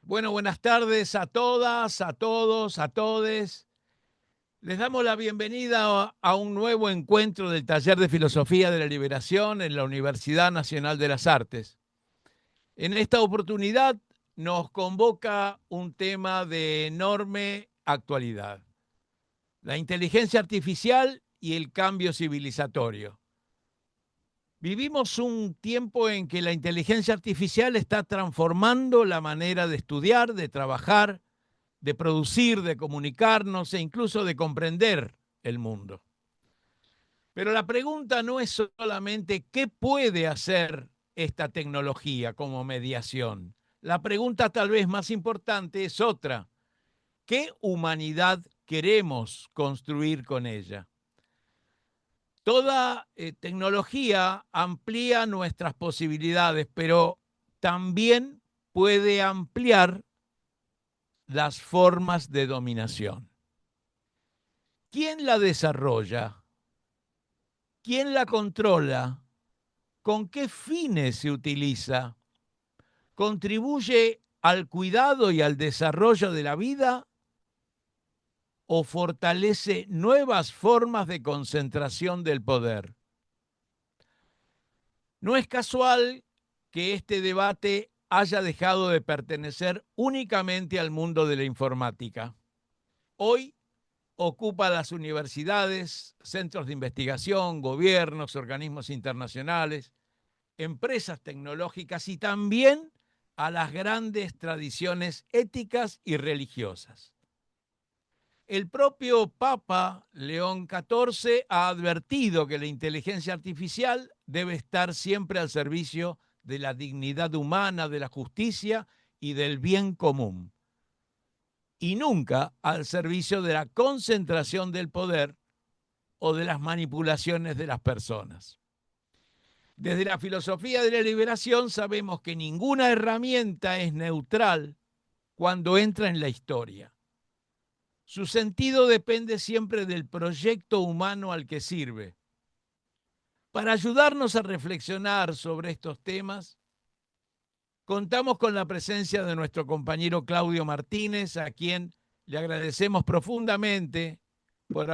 Bueno, buenas tardes a todas, a todos, a todes. Les damos la bienvenida a un nuevo encuentro del Taller de Filosofía de la Liberación en la Universidad Nacional de las Artes. En esta oportunidad nos convoca un tema de enorme actualidad: la inteligencia artificial y el cambio civilizatorio. Vivimos un tiempo en que la inteligencia artificial está transformando la manera de estudiar, de trabajar, de producir, de comunicarnos e incluso de comprender el mundo. Pero la pregunta no es solamente qué puede hacer esta tecnología como mediación. La pregunta tal vez más importante es otra: ¿qué humanidad queremos construir con ella? Toda tecnología amplía nuestras posibilidades, pero también puede ampliar las formas de dominación. ¿Quién la desarrolla? ¿Quién la controla? ¿Con qué fines se utiliza? ¿Contribuye al cuidado y al desarrollo de la vida o fortalece nuevas formas de concentración del poder? No es casual que este debate haya dejado de pertenecer únicamente al mundo de la informática. Hoy ocupa las universidades, centros de investigación, gobiernos, organismos internacionales, empresas tecnológicas y también a las grandes tradiciones éticas y religiosas. El propio Papa León XIV ha advertido que la inteligencia artificial debe estar siempre al servicio de la dignidad humana, de la justicia y del bien común, y nunca al servicio de la concentración del poder o de las manipulaciones de las personas. Desde la filosofía de la liberación sabemos que ninguna herramienta es neutral cuando entra en la historia. Su sentido depende siempre del proyecto humano al que sirve. Para ayudarnos a reflexionar sobre estos temas, contamos con la presencia de nuestro compañero Claudio Martínez, a quien le agradecemos profundamente por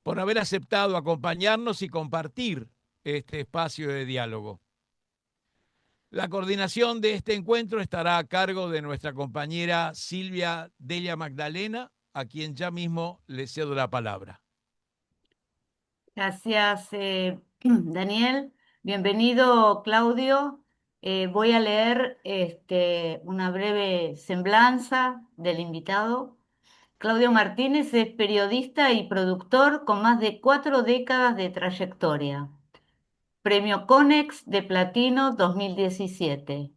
por haber aceptado acompañarnos y compartir este espacio de diálogo. La coordinación de este encuentro estará a cargo de nuestra compañera Silvia Delia Magdalena, a quien ya mismo le cedo la palabra. Gracias, Daniel. Bienvenido, Claudio. Voy a leer una breve semblanza del invitado. Claudio Martínez es periodista y productor con más de 4 décadas de trayectoria. Premio Conex de Platino 2017.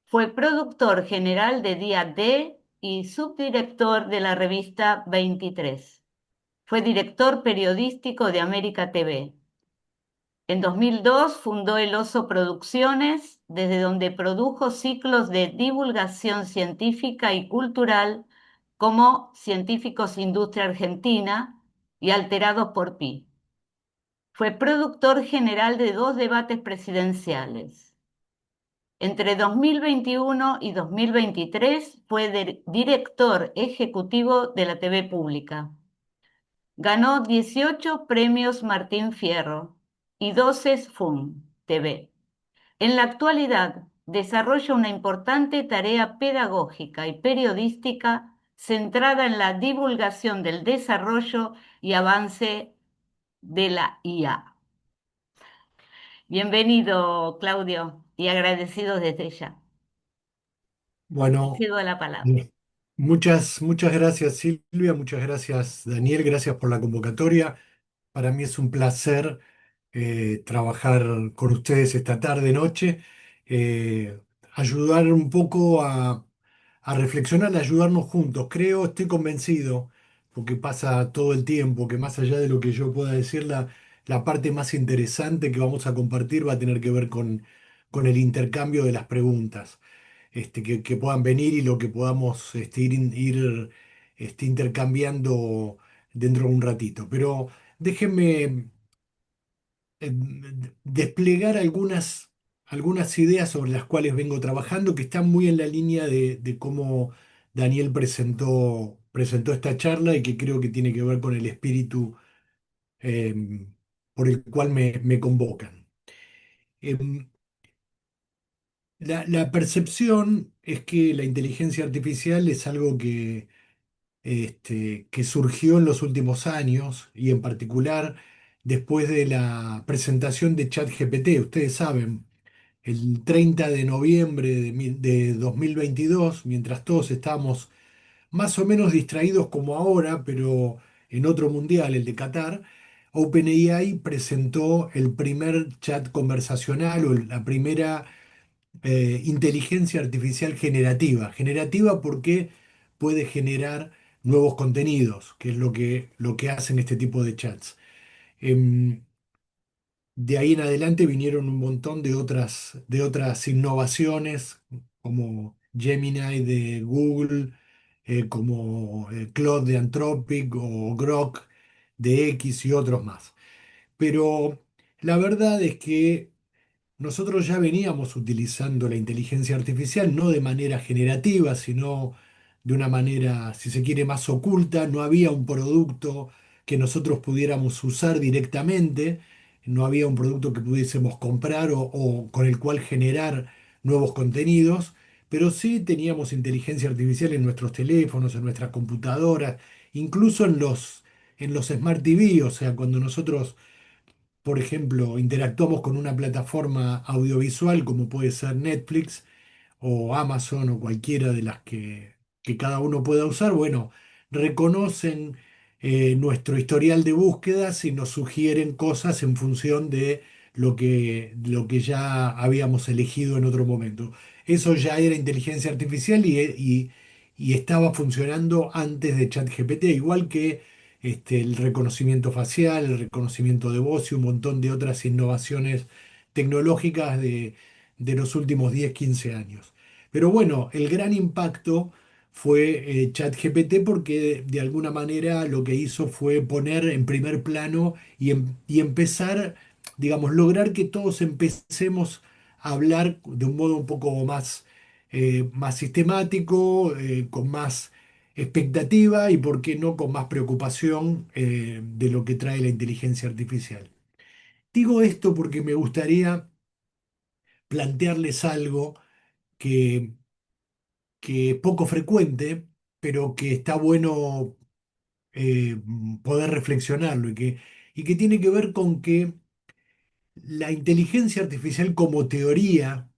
Fue productor general de Día D y subdirector de la revista 23. Fue director periodístico de América TV. En 2002 fundó El Oso Producciones, desde donde produjo ciclos de divulgación científica y cultural como Científicos Industria Argentina y Alterados por Pi. Fue productor general de 2 debates presidenciales. Entre 2021 y 2023 fue director ejecutivo de la TV Pública. Ganó 18 premios Martín Fierro y 12 FUN TV. En la actualidad, desarrolla una importante tarea pedagógica y periodística centrada en la divulgación del desarrollo y avance de la IA. Bienvenido, Claudio, y agradecido desde ya. Te Bueno, cedo la palabra. muchas gracias Silvia, muchas gracias Daniel, gracias por la convocatoria. Para mí es un placer trabajar con ustedes esta tarde, noche, eh, ayudar un poco a reflexionar, a ayudarnos juntos. Creo, estoy convencido, porque pasa todo el tiempo, que más allá de lo que yo pueda decir, la parte más interesante que vamos a compartir va a tener que ver con el intercambio de las preguntas que puedan venir y lo que podamos intercambiando dentro de un ratito. Pero déjenme desplegar algunas. algunas ideas sobre las cuales vengo trabajando que están muy en la línea de cómo Daniel presentó esta charla y que creo que tiene que ver con el espíritu eh, por el cual me convocan. Em, la percepción es que la inteligencia artificial es algo que surgió en los últimos años y en particular después de la presentación de ChatGPT. Ustedes saben, el 30 de noviembre de 2022, mientras todos estábamos más o menos distraídos como ahora, pero en otro mundial, el de Qatar, OpenAI presentó el primer chat conversacional o la primera inteligencia artificial generativa. Generativa porque puede generar nuevos contenidos, que es lo que hacen este tipo de chats. Em, de ahí en adelante vinieron un montón de otras innovaciones, como Gemini de Google, como Claude de Anthropic o Grok de X y otros más. Pero la verdad es que nosotros ya veníamos utilizando la inteligencia artificial no de manera generativa, sino de una manera, si se quiere, más oculta. No había un producto que nosotros pudiéramos usar directamente, no había un producto que pudiésemos comprar o con el cual generar nuevos contenidos, pero sí teníamos inteligencia artificial en nuestros teléfonos, en nuestras computadoras, incluso en los Smart TV, o sea, cuando nosotros por ejemplo, interactuamos con una plataforma audiovisual como puede ser Netflix o Amazon o cualquiera de las que cada uno pueda usar, bueno, reconocen nuestro historial de búsquedas y nos sugieren cosas en función de lo que ya habíamos elegido en otro momento. Eso ya era inteligencia artificial y estaba funcionando antes de ChatGPT, igual que el reconocimiento facial, el reconocimiento de voz y un montón de otras innovaciones tecnológicas de los últimos 10 15 años. Pero bueno, el gran impacto fue ChatGPT porque de alguna manera lo que hizo fue poner en primer plano y empezar, digamos, lograr que todos empecemos a hablar de un modo un poco más sistemático, con más expectativa y, por qué no, con más preocupación de lo que trae la inteligencia artificial. Digo esto porque me gustaría plantearles algo que que es poco frecuente, pero que está bueno eh, poder reflexionarlo y que tiene que ver con que la inteligencia artificial como teoría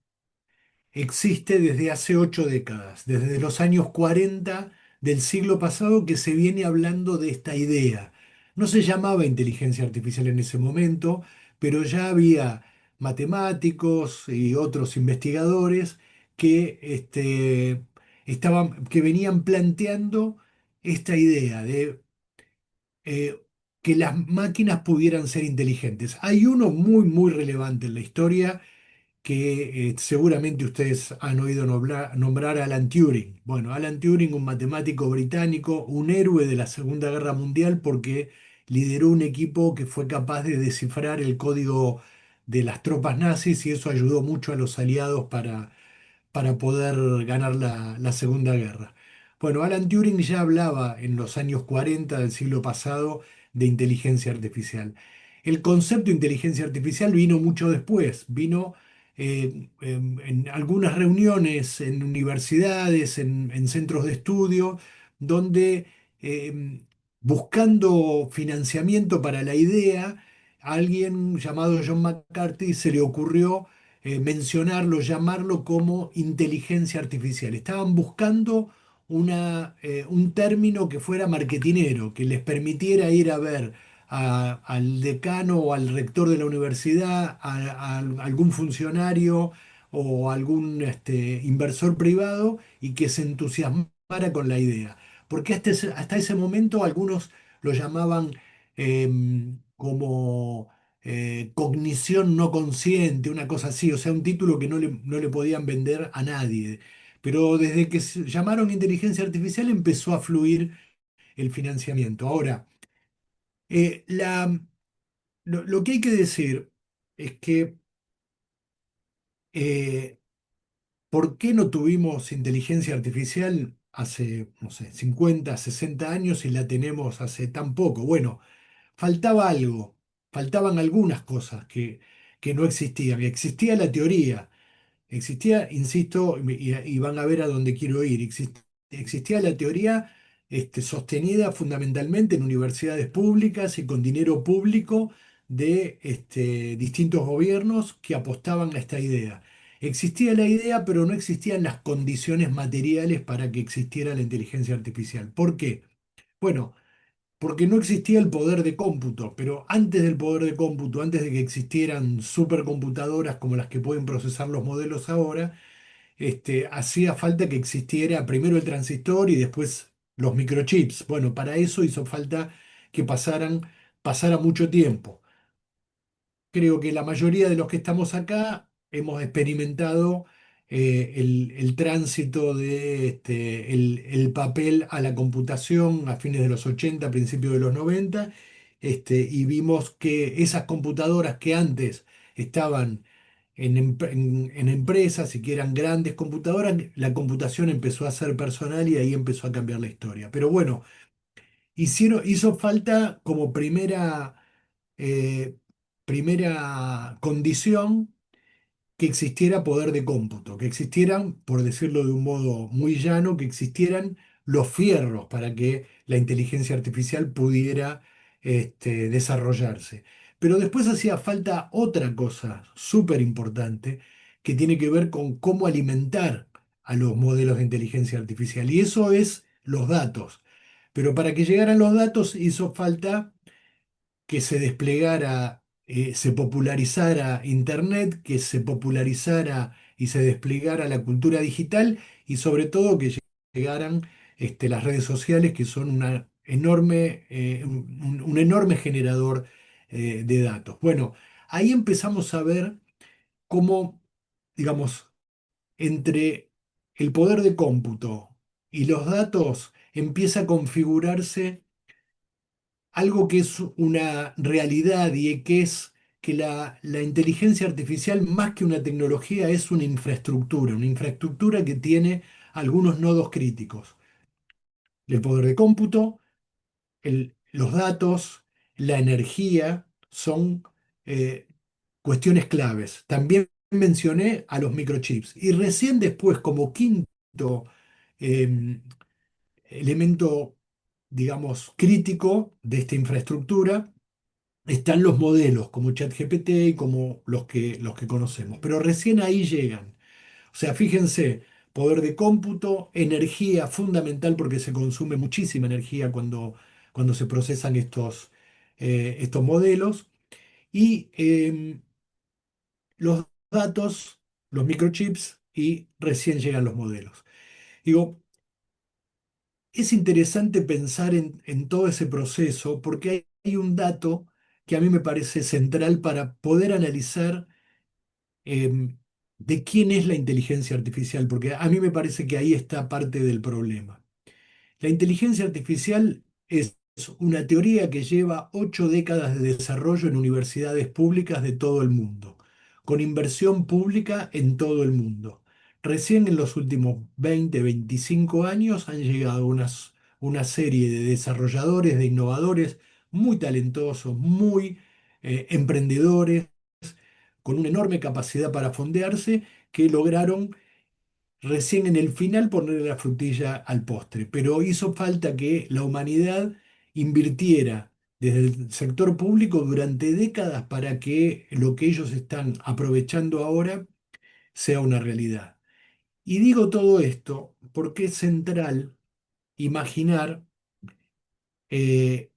existe desde hace 8 décadas, desde los años 40 del siglo pasado que se viene hablando de esta idea. No se llamaba inteligencia artificial en ese momento, pero ya había matemáticos y otros investigadores que venían planteando esta idea de eh, que las máquinas pudieran ser inteligentes. Hay uno muy, muy relevante en la historia que seguramente ustedes han oído nombrar a Alan Turing. Bueno, Alan Turing, un matemático británico, un héroe de la Segunda Guerra Mundial porque lideró un equipo que fue capaz de descifrar el código de las tropas nazis y eso ayudó mucho a los aliados para poder ganar la Segunda Guerra. Bueno, Alan Turing ya hablaba en los años 40 del siglo pasado de inteligencia artificial. El concepto de inteligencia artificial vino mucho después, vino en algunas reuniones en universidades, en centros de estudio, donde eh, buscando financiamiento para la idea, a alguien llamado John McCarthy se le ocurrió mencionarlo, llamarlo como inteligencia artificial. Estaban buscando un término que fuera marketinero, que les permitiera ir a ver al decano o al rector de la universidad, a algún funcionario o algún inversor privado y que se entusiasmara con la idea. Porque hasta ese momento algunos lo llamaban como cognición no consciente, una cosa así, o sea, un título que no le podían vender a nadie. Pero desde que se llamaron inteligencia artificial empezó a fluir el financiamiento. Ahora, lo que hay que decir es que Eh, ¿Por qué no tuvimos inteligencia artificial hace, no sé, 50, 60 años y la tenemos hace tan poco? Bueno, faltaba algo, faltaban algunas cosas que no existían. Existía la teoría. Existía, insisto, y van a ver a dónde quiero ir, existía la teoría sostenida fundamentalmente en universidades públicas y con dinero público de distintos gobiernos que apostaban a esta idea. Existía la idea, pero no existían las condiciones materiales para que existiera la inteligencia artificial. ¿Por qué? Bueno, porque no existía el poder de cómputo, pero antes del poder de cómputo, antes de que existieran supercomputadoras como las que pueden procesar los modelos ahora, hacía falta que existiera primero el transistor y después los microchips. Bueno, para eso hizo falta que pasara mucho tiempo. Creo que la mayoría de los que estamos acá hemos experimentado el tránsito de el papel a la computación a fines de los 80, principios de los 90, y vimos que esas computadoras que antes estaban en empresas y que eran grandes computadoras, la computación empezó a ser personal y ahí empezó a cambiar la historia. Pero bueno, hizo falta como eh, primera condición que existiera poder de cómputo, que existieran, por decirlo de un modo muy llano, que existieran los fierros para que la inteligencia artificial pudiera desarrollarse. Pero después hacía falta otra cosa súper importante que tiene que ver con cómo alimentar a los modelos de inteligencia artificial. Y eso es los datos. Pero para que llegaran los datos hizo falta que se desplegara, se popularizara Internet, que se popularizara y se desplegara la cultura digital y sobre todo que llegaran las redes sociales, que son un enorme generador de datos. Bueno, ahí empezamos a ver cómo, digamos, entre el poder de cómputo y los datos empieza a configurarse algo que es una realidad y que es que la inteligencia artificial, más que una tecnología, es una infraestructura que tiene algunos nodos críticos. El poder de cómputo, los datos, la energía son eh, cuestiones claves. También mencioné a los microchips. Y recién después, como quinto em, elemento, digamos, crítico de esta infraestructura, están los modelos como ChatGPT y como los que conocemos, pero recién ahí llegan. O sea, fíjense, poder de cómputo, energía fundamental porque se consume muchísima energía cuando se procesan estos modelos y los datos, los microchips y recién llegan los modelos. Digo, es interesante pensar en todo ese proceso porque hay un dato que a mí me parece central para poder analizar em, de quién es la inteligencia artificial, porque a mí me parece que ahí está parte del problema. La inteligencia artificial es una teoría que lleva 8 décadas de desarrollo en universidades públicas de todo el mundo, con inversión pública en todo el mundo. Recién en los últimos 20, 25 años han llegado una serie de desarrolladores, de innovadores muy talentosos, muy emprendedores, con una enorme capacidad para fondearse, que lograron recién en el final ponerle la frutilla al postre, pero hizo falta que la humanidad invirtiera desde el sector público durante décadas para que lo que ellos están aprovechando ahora sea una realidad. Y digo todo esto porque es central imaginar eh,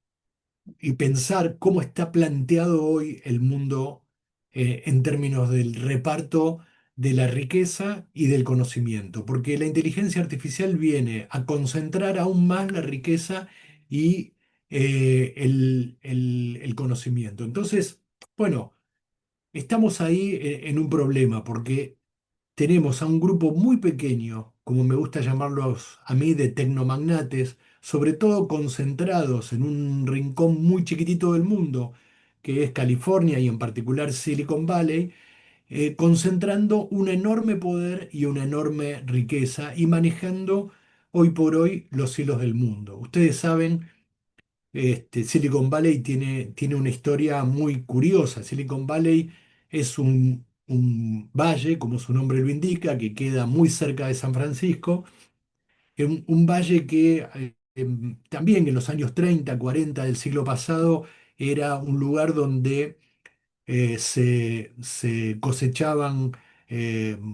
y pensar cómo está planteado hoy el mundo en términos del reparto de la riqueza y del conocimiento, porque la inteligencia artificial viene a concentrar aún más la riqueza y el conocimiento. Entonces, bueno, estamos ahí en un problema, porque tenemos a un grupo muy pequeño, como me gusta llamarlos a mí, de tecnomagnates, sobre todo concentrados en un rincón muy chiquitito del mundo, que es California y en particular Silicon Valley, concentrando un enorme poder y una enorme riqueza y manejando hoy por hoy los hilos del mundo. Ustedes saben, Silicon Valley tiene una historia muy curiosa. Silicon Valley es un valle, como su nombre lo indica, que queda muy cerca de San Francisco, un valle que también en los años 30, 40 del siglo pasado era un lugar donde se cosechaban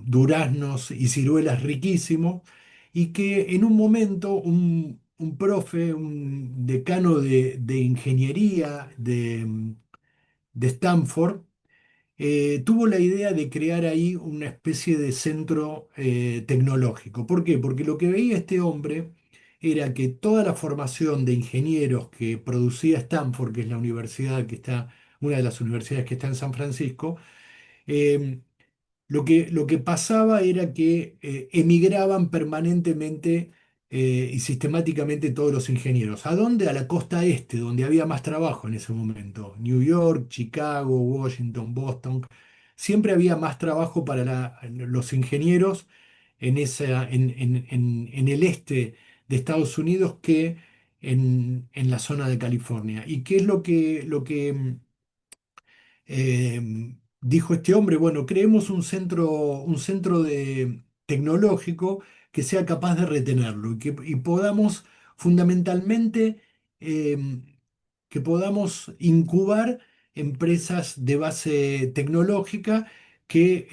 duraznos y ciruelas riquísimos, y que en un momento un profe, un decano de ingeniería de Stanford, tuvo la idea de crear ahí una especie de centro tecnológico. ¿Por qué? Porque lo que veía este hombre era que toda la formación de ingenieros que producía Stanford, que es la universidad que está, una de las universidades que está en San Francisco, eh, lo que pasaba era que emigraban permanentemente y sistemáticamente todos los ingenieros. ¿A dónde? A la costa este, donde había más trabajo en ese momento. New York, Chicago, Washington, Boston. Siempre había más trabajo para los ingenieros en el este de Estados Unidos que en la zona de California. ¿Y qué es dijo este hombre? Bueno, creemos un centro tecnológico que sea capaz de retenerlo y podamos fundamentalmente, eh, que podamos incubar empresas de base tecnológica que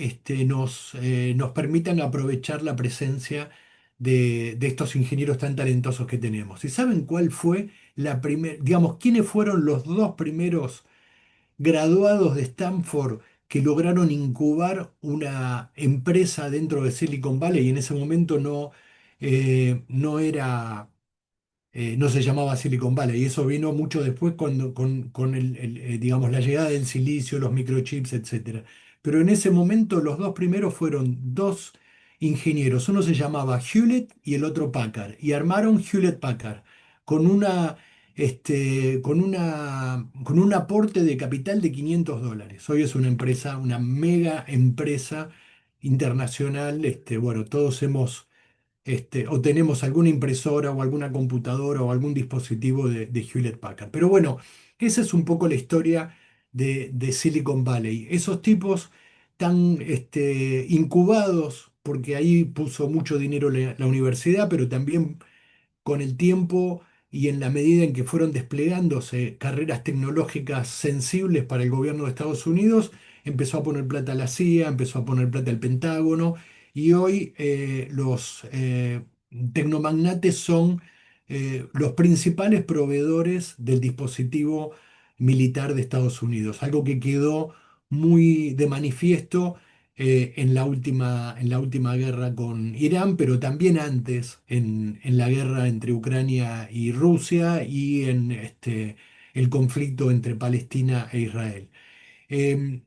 nos permitan aprovechar la presencia de estos ingenieros tan talentosos que tenemos. ¿Y saben cuál fue digamos, quiénes fueron los dos primeros graduados de Stanford que lograron incubar una empresa dentro de Silicon Valley? Y en ese momento no era, no se llamaba Silicon Valley, y eso vino mucho después con digamos, la llegada del silicio, los microchips, etcétera. Pero en ese momento los dos primeros fueron dos ingenieros, uno se llamaba Hewlett y el otro Packard, y armaron Hewlett Packard con con un aporte de capital de $500. Hoy es una empresa, una mega empresa internacional. Bueno, todos o tenemos alguna impresora o alguna computadora o algún dispositivo de Hewlett Packard. Pero bueno, esa es un poco la historia de Silicon Valley. Esos tipos tan incubados, porque ahí puso mucho dinero la universidad, pero también con el tiempo y en la medida en que fueron desplegándose carreras tecnológicas sensibles para el gobierno de Estados Unidos, empezó a poner plata a la CIA, empezó a poner plata al Pentágono, y hoy los tecnomagnates son los principales proveedores del dispositivo militar de Estados Unidos, algo que quedó muy de manifiesto en la última guerra con Irán, pero también antes, en la guerra entre Ucrania y Rusia, y en el conflicto entre Palestina e Israel. Em,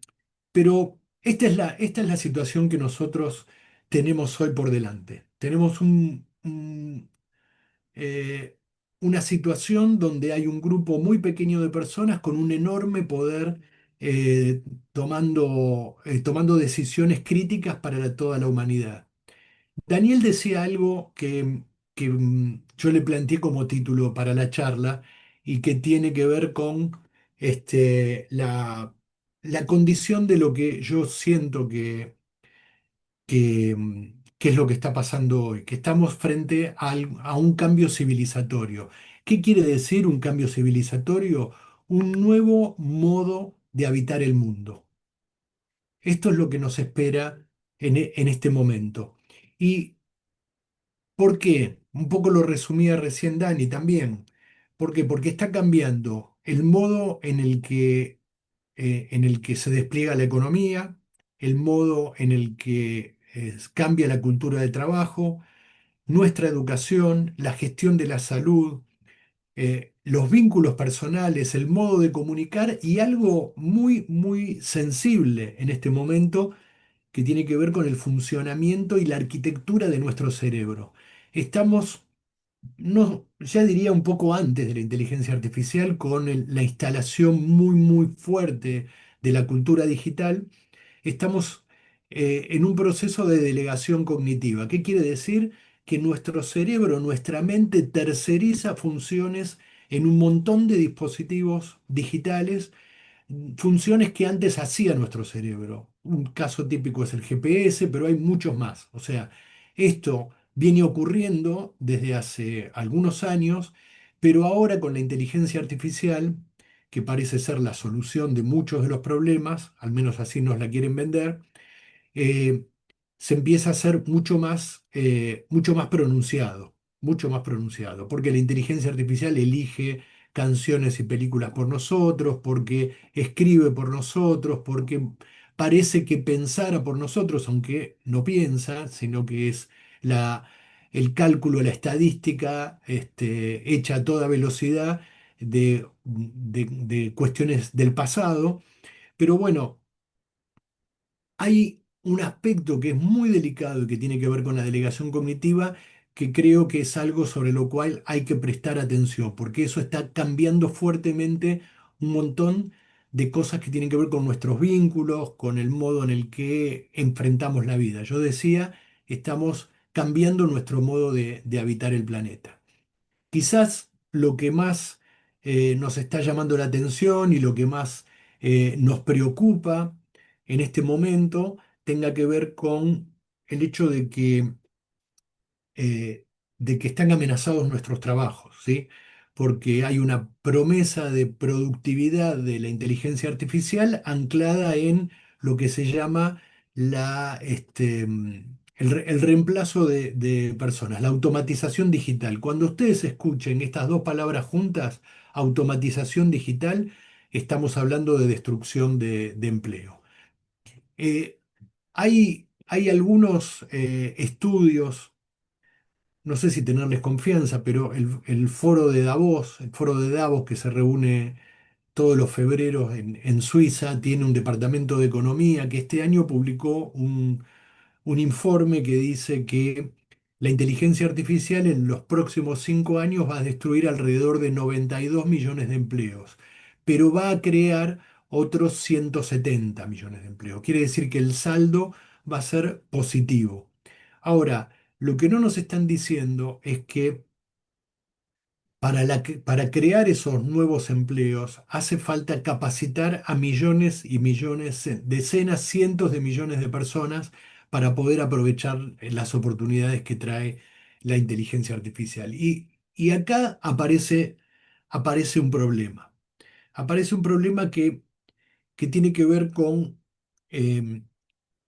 pero esta es la situación que nosotros tenemos hoy por delante. Tenemos eh, una situación donde hay un grupo muy pequeño de personas con un enorme poder, eh, tomando decisiones críticas para toda la humanidad. Daniel decía algo que yo le planteé como título para la charla, y que tiene que ver con la condición de lo que yo siento que es lo que está pasando hoy, que estamos frente a un cambio civilizatorio. ¿Qué quiere decir un cambio civilizatorio? Un nuevo modo de habitar el mundo. Esto es lo que nos espera en este momento. ¿Y por qué? Un poco lo resumía recién Dani también. ¿Por qué? Porque está cambiando el modo en el que se despliega la economía, el modo en el que cambia la cultura de trabajo, nuestra educación, la gestión de la salud, los vínculos personales, el modo de comunicar, y algo muy, muy sensible en este momento que tiene que ver con el funcionamiento y la arquitectura de nuestro cerebro. Estamos, no, ya diría un poco antes de la inteligencia artificial, con la instalación muy, muy fuerte de la cultura digital. Estamos en un proceso de delegación cognitiva. ¿Qué quiere decir? Que nuestro cerebro, nuestra mente terceriza funciones en un montón de dispositivos digitales, funciones que antes hacía nuestro cerebro. Un caso típico es el GPS, pero hay muchos más. O sea, esto viene ocurriendo desde hace algunos años, pero ahora con la inteligencia artificial, que parece ser la solución de muchos de los problemas, al menos así nos la quieren vender, eh, se empieza a ser mucho más pronunciado, porque la inteligencia artificial elige canciones y películas por nosotros, porque escribe por nosotros, porque parece que pensara por nosotros, aunque no piensa, sino que es la, el cálculo, la estadística, hecha a toda velocidad de cuestiones del pasado. Pero bueno, hay un aspecto que es muy delicado y que tiene que ver con la delegación cognitiva, que creo que es algo sobre lo cual hay que prestar atención, porque eso está cambiando fuertemente un montón de cosas que tienen que ver con nuestros vínculos, con el modo en el que enfrentamos la vida. Yo decía, estamos cambiando nuestro modo de habitar el planeta. Quizás lo que más nos está llamando la atención y lo que más nos preocupa en este momento tenga que ver con el hecho eh, de que están amenazados nuestros trabajos, ¿sí? Porque hay una promesa de productividad de la inteligencia artificial anclada en lo que se llama el reemplazo de personas, la automatización digital. Cuando ustedes escuchen estas dos palabras juntas, automatización digital, estamos hablando de destrucción de empleo. Eh, hay algunos estudios, no sé si tenerles confianza, pero el foro de Davos que se reúne todos los febreros en Suiza, tiene un departamento de economía que este año publicó un informe que dice que la inteligencia artificial en los próximos 5 años va a destruir alrededor de 92 millones de empleos, pero va a crear otros 170 millones de empleos. Quiere decir que el saldo va a ser positivo. Ahora, lo que no nos están diciendo es que para crear esos nuevos empleos hace falta capacitar a millones y millones, decenas, cientos de millones de personas para poder aprovechar las oportunidades que trae la inteligencia artificial. Y acá aparece un problema. Aparece un problema que tiene que ver con em,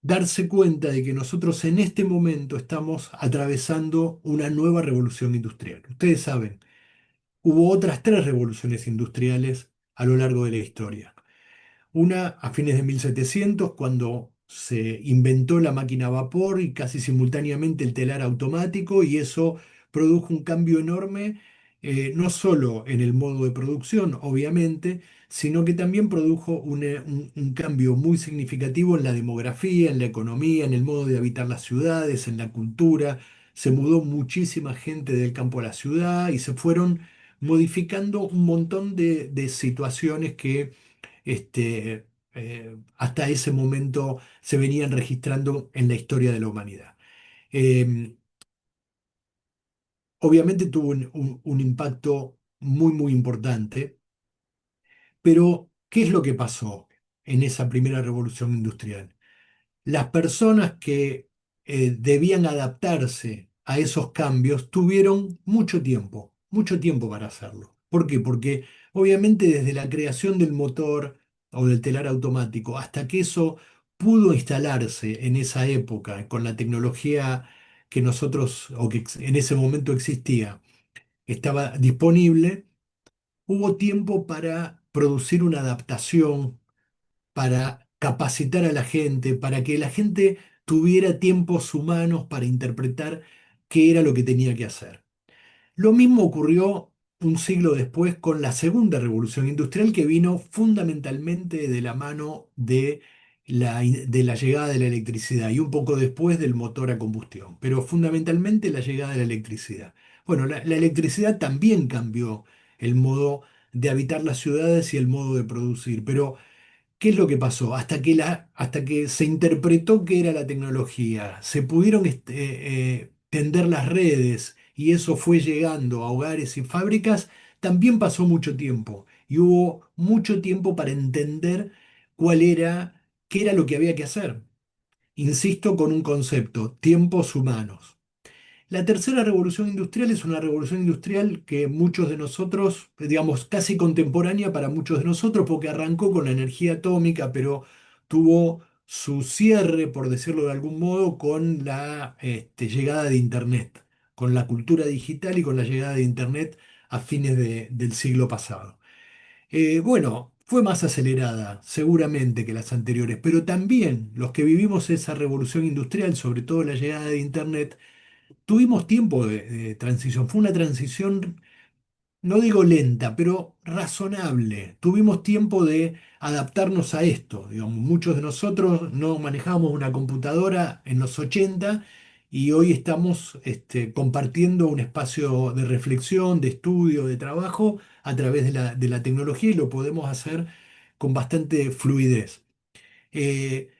darse cuenta de que nosotros en este momento estamos atravesando una nueva revolución industrial. Ustedes saben, hubo otras tres revoluciones industriales a lo largo de la historia. Una a fines de 1700, cuando se inventó la máquina a vapor y casi simultáneamente el telar automático, y eso produjo un cambio enorme, no solo en el modo de producción, obviamente, sino que también produjo un cambio muy significativo en la demografía, en la economía, en el modo de habitar las ciudades, en la cultura. Se mudó muchísima gente del campo a la ciudad y se fueron modificando un montón de situaciones que hasta ese momento se venían registrando en la historia de la humanidad. Eh, Obviamente tuvo un impacto muy, muy importante, pero ¿qué es lo que pasó en esa primera revolución industrial? Las personas que debían adaptarse a esos cambios tuvieron mucho tiempo para hacerlo. ¿Por qué? Porque obviamente desde la creación del motor o del telar automático hasta que eso pudo instalarse en esa época con la tecnología que nosotros o que en ese momento existía, estaba disponible, hubo tiempo para producir una adaptación, para capacitar a la gente, para que la gente tuviera tiempos humanos para interpretar qué era lo que tenía que hacer. Lo mismo ocurrió un siglo después con la segunda revolución industrial, que vino fundamentalmente de la mano de la llegada de la electricidad y un poco después del motor a combustión, pero fundamentalmente la llegada de la electricidad. Bueno, la electricidad también cambió el modo de habitar las ciudades y el modo de producir, pero ¿Qué es lo que pasó? Hasta que se interpretó qué era la tecnología, se pudieron tender las redes y eso fue llegando a hogares y fábricas, también pasó mucho tiempo y hubo mucho tiempo para entender qué era lo que había que hacer. Insisto con un concepto, tiempos humanos. La tercera revolución industrial es una revolución industrial que muchos de nosotros, digamos, casi contemporánea para muchos de nosotros, porque arrancó con la energía atómica, pero tuvo su cierre, por decirlo de algún modo, con la llegada de Internet, con la cultura digital y con la llegada de Internet a fines del siglo pasado. Bueno, fue más acelerada, seguramente, que las anteriores, pero también los que vivimos esa revolución industrial, sobre todo la llegada de Internet, tuvimos tiempo de transición. Fue una transición, no digo lenta, pero razonable. Tuvimos tiempo de adaptarnos a esto. Digamos, muchos de nosotros no manejábamos una computadora en los 80 y hoy estamos compartiendo un espacio de reflexión, de estudio, de trabajo a través de la tecnología y lo podemos hacer con bastante fluidez. Eh,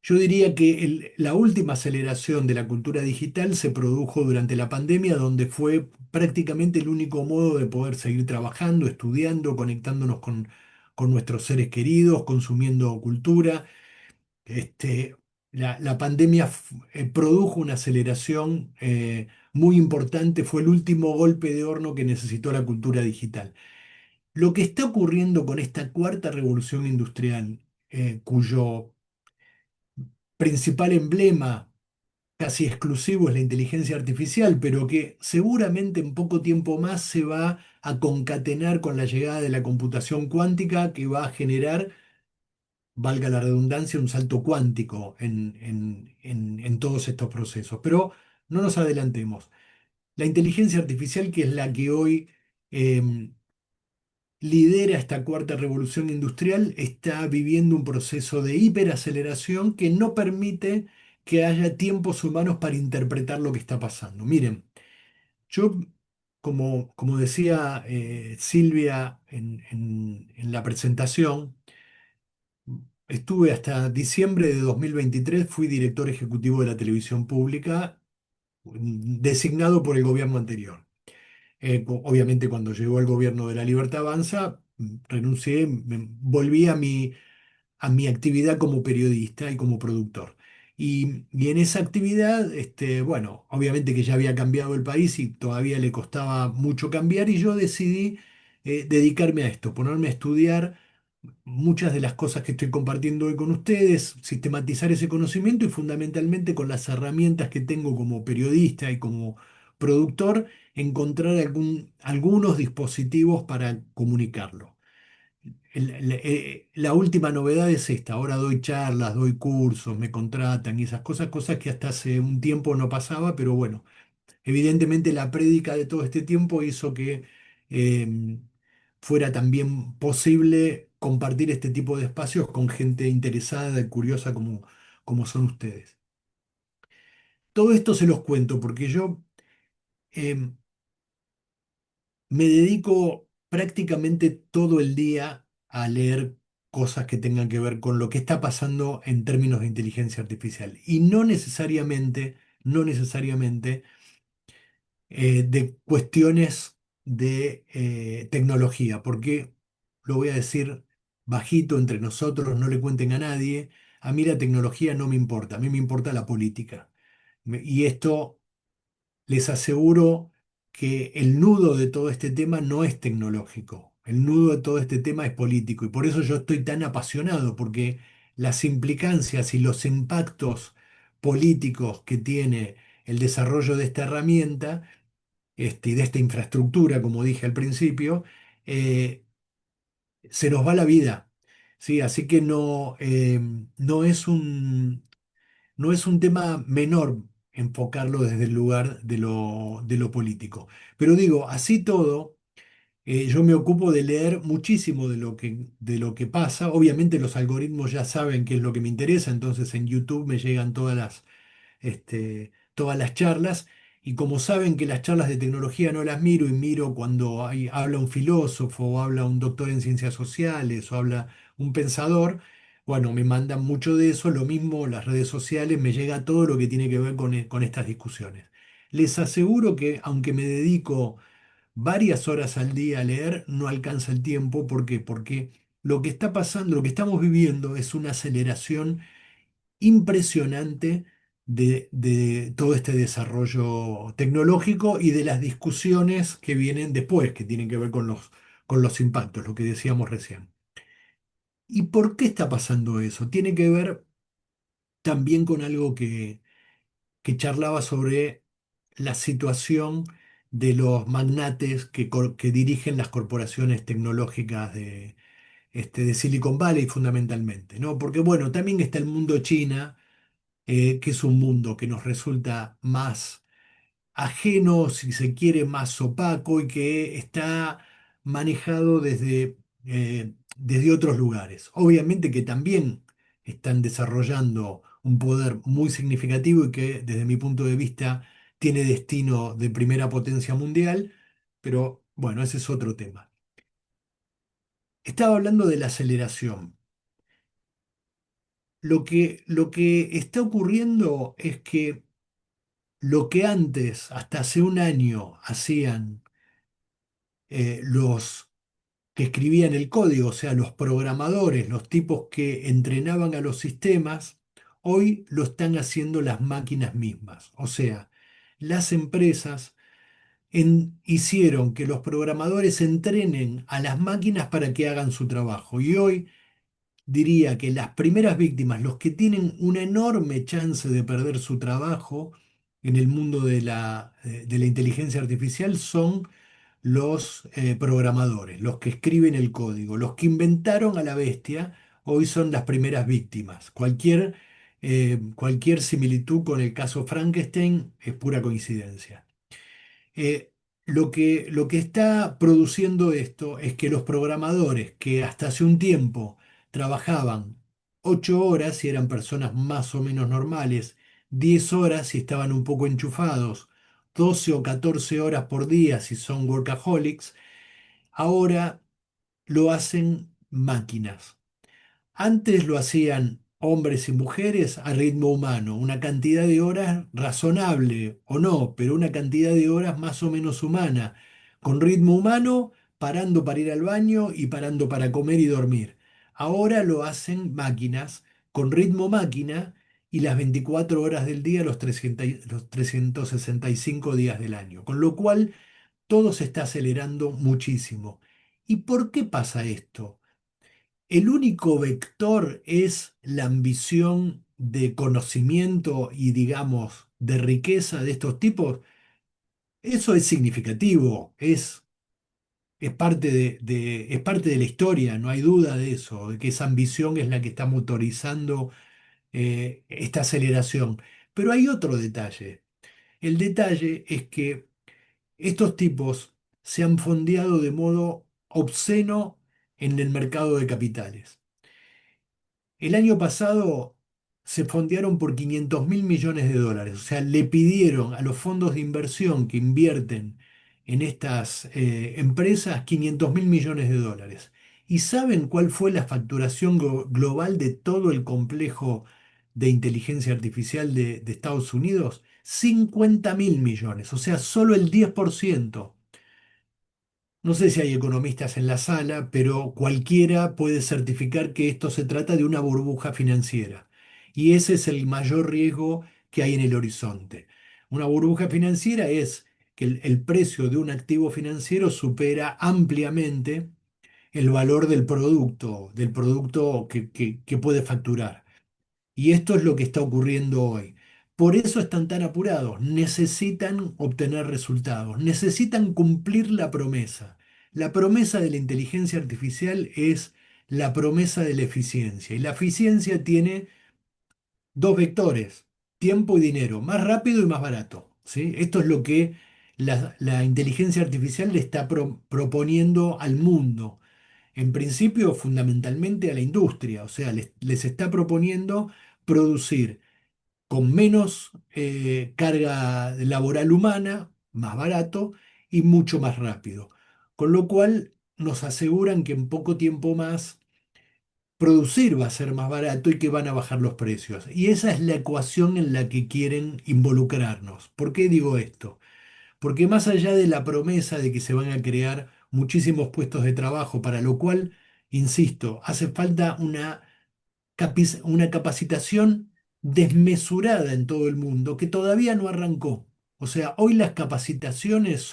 yo diría que la última aceleración de la cultura digital se produjo durante la pandemia, donde fue prácticamente el único modo de poder seguir trabajando, estudiando, conectándonos con nuestros seres queridos, consumiendo cultura. Este, la pandemia produjo una aceleración muy importante, fue el último golpe de horno que necesitó la cultura digital. Lo que está ocurriendo con esta cuarta revolución industrial, cuyo principal emblema casi exclusivo es la inteligencia artificial, pero que seguramente en poco tiempo más se va a concatenar con la llegada de la computación cuántica que va a generar, valga la redundancia, un salto cuántico en todos estos procesos. Pero no nos adelantemos. La inteligencia artificial, que es la que hoy em, lidera esta cuarta revolución industrial, está viviendo un proceso de hiperaceleración que no permite que haya tiempos humanos para interpretar lo que está pasando. Miren, yo, como decía Silvia en la presentación, estuve hasta diciembre de 2023, fui director ejecutivo de la televisión pública, designado por el gobierno anterior. Obviamente cuando llegó el gobierno de la Libertad Avanza, renuncié, volví a mi actividad como periodista y como productor. Y en esa actividad, bueno, obviamente que ya había cambiado el país y todavía le costaba mucho cambiar y yo decidí dedicarme a esto, ponerme a estudiar muchas de las cosas que estoy compartiendo hoy con ustedes, sistematizar ese conocimiento y fundamentalmente con las herramientas que tengo como periodista y como productor, encontrar algunos dispositivos para comunicarlo. La última novedad es esta, ahora doy charlas, doy cursos, me contratan y esas cosas, cosas que hasta hace un tiempo no pasaba, pero bueno, evidentemente la prédica de todo este tiempo hizo que fuera también posible compartir este tipo de espacios con gente interesada y curiosa como son ustedes. Todo esto se los cuento porque yo em, me dedico prácticamente todo el día a leer cosas que tengan que ver con lo que está pasando en términos de inteligencia artificial y no necesariamente de cuestiones de tecnología, porque lo voy a decir bajito entre nosotros, no le cuenten a nadie, a mí la tecnología no me importa, a mí me importa la política. Y esto les aseguro que el nudo de todo este tema no es tecnológico, el nudo de todo este tema es político y por eso yo estoy tan apasionado, porque las implicancias y los impactos políticos que tiene el desarrollo de esta herramienta y de esta infraestructura, como dije al principio, eh, se nos va la vida. ¿Sí? Así que no es un tema menor enfocarlo desde el lugar de lo político. Pero digo, así todo, yo me ocupo de leer muchísimo de lo que pasa. Obviamente los algoritmos ya saben qué es lo que me interesa, entonces en YouTube me llegan todas las charlas. Y como saben que las charlas de tecnología no las miro y miro cuando habla un filósofo o habla un doctor en ciencias sociales o habla un pensador, bueno, me mandan mucho de eso, lo mismo las redes sociales, me llega todo lo que tiene que ver con estas discusiones. Les aseguro que aunque me dedico varias horas al día a leer, no alcanza el tiempo. ¿Por qué? Porque lo que está pasando, lo que estamos viviendo es una aceleración impresionante de todo este desarrollo tecnológico y de las discusiones que vienen después, que tienen que ver con los impactos, lo que decíamos recién. ¿Y por qué está pasando eso? Tiene que ver también con algo que charlaba sobre la situación de los magnates que dirigen las corporaciones tecnológicas de Silicon Valley fundamentalmente, ¿no? Porque bueno, también está el mundo China, que es un mundo que nos resulta más ajeno, si se quiere, más opaco y que está manejado desde otros lugares. Obviamente que también están desarrollando un poder muy significativo y que desde mi punto de vista tiene destino de primera potencia mundial, pero bueno, ese es otro tema. Estaba hablando de la aceleración. Lo que está ocurriendo es que lo que antes, hasta hace un año, hacían los que escribían el código, o sea, los programadores, los tipos que entrenaban a los sistemas, hoy lo están haciendo las máquinas mismas. O sea, las empresas hicieron que los programadores entrenen a las máquinas para que hagan su trabajo. Y hoy diría que las primeras víctimas, los que tienen una enorme chance de perder su trabajo en el mundo de la inteligencia artificial, son los programadores, los que escriben el código, los que inventaron a la bestia, hoy son las primeras víctimas. Cualquier similitud con el caso Frankenstein es pura coincidencia. Eh, lo que está produciendo esto es que los programadores que hasta hace un tiempo trabajaban 8 horas si eran personas más o menos normales, 10 horas si estaban un poco enchufados, 12 o 14 horas por día si son workaholics, ahora lo hacen máquinas. Antes lo hacían hombres y mujeres a ritmo humano, una cantidad de horas razonable o no, pero una cantidad de horas más o menos humana, con ritmo humano, parando para ir al baño y parando para comer y dormir. Ahora lo hacen máquinas, con ritmo máquina y las 24 horas del día, los 365 días del año, con lo cual todo se está acelerando muchísimo. ¿Y por qué pasa esto? El único vector es la ambición de conocimiento y, digamos, de riqueza de estos tipos. Eso es significativo, es parte de la historia, no hay duda de eso, de que esa ambición es la que está motorizando esta aceleración. Pero hay otro detalle. El detalle es que estos tipos se han fondeado de modo obsceno en el mercado de capitales. El año pasado se fondearon por 500 mil millones de dólares, o sea, le pidieron a los fondos de inversión que invierten en estas empresas 500 mil millones de dólares. ¿Y saben cuál fue la facturación global de todo el complejo de inteligencia artificial de Estados Unidos? 50 mil millones, o sea, solo el 10%. No sé si hay economistas en la sala, pero cualquiera puede certificar que esto se trata de una burbuja financiera. Y ese es el mayor riesgo que hay en el horizonte. Una burbuja financiera es que el precio de un activo financiero supera ampliamente el valor del producto que puede facturar. Y esto es lo que está ocurriendo hoy. Por eso están tan apurados. Necesitan obtener resultados, necesitan cumplir la promesa. La promesa de la inteligencia artificial es la promesa de la eficiencia. Y la eficiencia tiene dos vectores, tiempo y dinero, más rápido y más barato. ¿Sí? Esto es lo que la inteligencia artificial le está proponiendo al mundo. En principio, fundamentalmente a la industria, o sea, les está proponiendo producir con menos carga laboral humana, más barato y mucho más rápido. Con lo cual nos aseguran que en poco tiempo más producir va a ser más barato y que van a bajar los precios. Y esa es la ecuación en la que quieren involucrarnos. ¿Por qué digo esto? Porque más allá de la promesa de que se van a crear muchísimos puestos de trabajo, para lo cual, insisto, hace falta una capacitación desmesurada en todo el mundo que todavía no arrancó. O sea, hoy las capacitaciones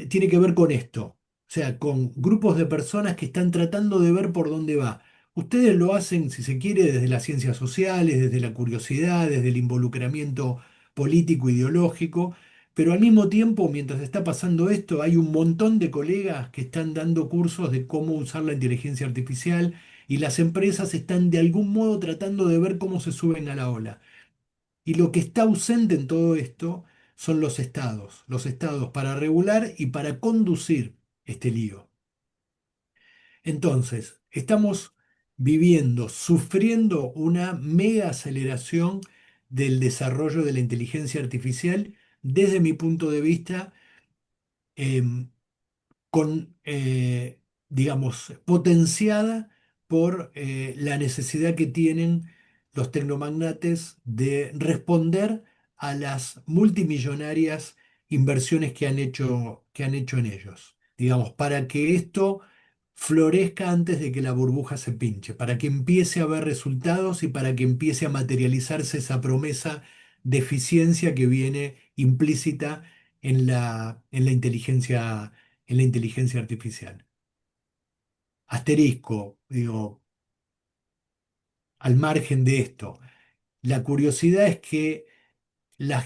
tiene que ver con esto, o sea, con grupos de personas que están tratando de ver por dónde va. Ustedes lo hacen, si se quiere, desde las ciencias sociales, desde la curiosidad, desde el involucramiento político, ideológico, pero al mismo tiempo, mientras está pasando esto, hay un montón de colegas que están dando cursos de cómo usar la inteligencia artificial y las empresas están de algún modo tratando de ver cómo se suben a la ola. Y lo que está ausente en todo esto son los estados para regular y para conducir este lío. Entonces, estamos viviendo, sufriendo una mega aceleración del desarrollo de la inteligencia artificial desde mi punto de vista, em, con, digamos, potenciada por la necesidad que tienen los tecnomagnates de responder a las multimillonarias inversiones que han hecho en ellos. Digamos, para que esto florezca antes de que la burbuja se pinche, para que empiece a haber resultados y para que empiece a materializarse esa promesa de eficiencia que viene implícita en la inteligencia artificial. Asterisco, digo, al margen de esto, la curiosidad es que los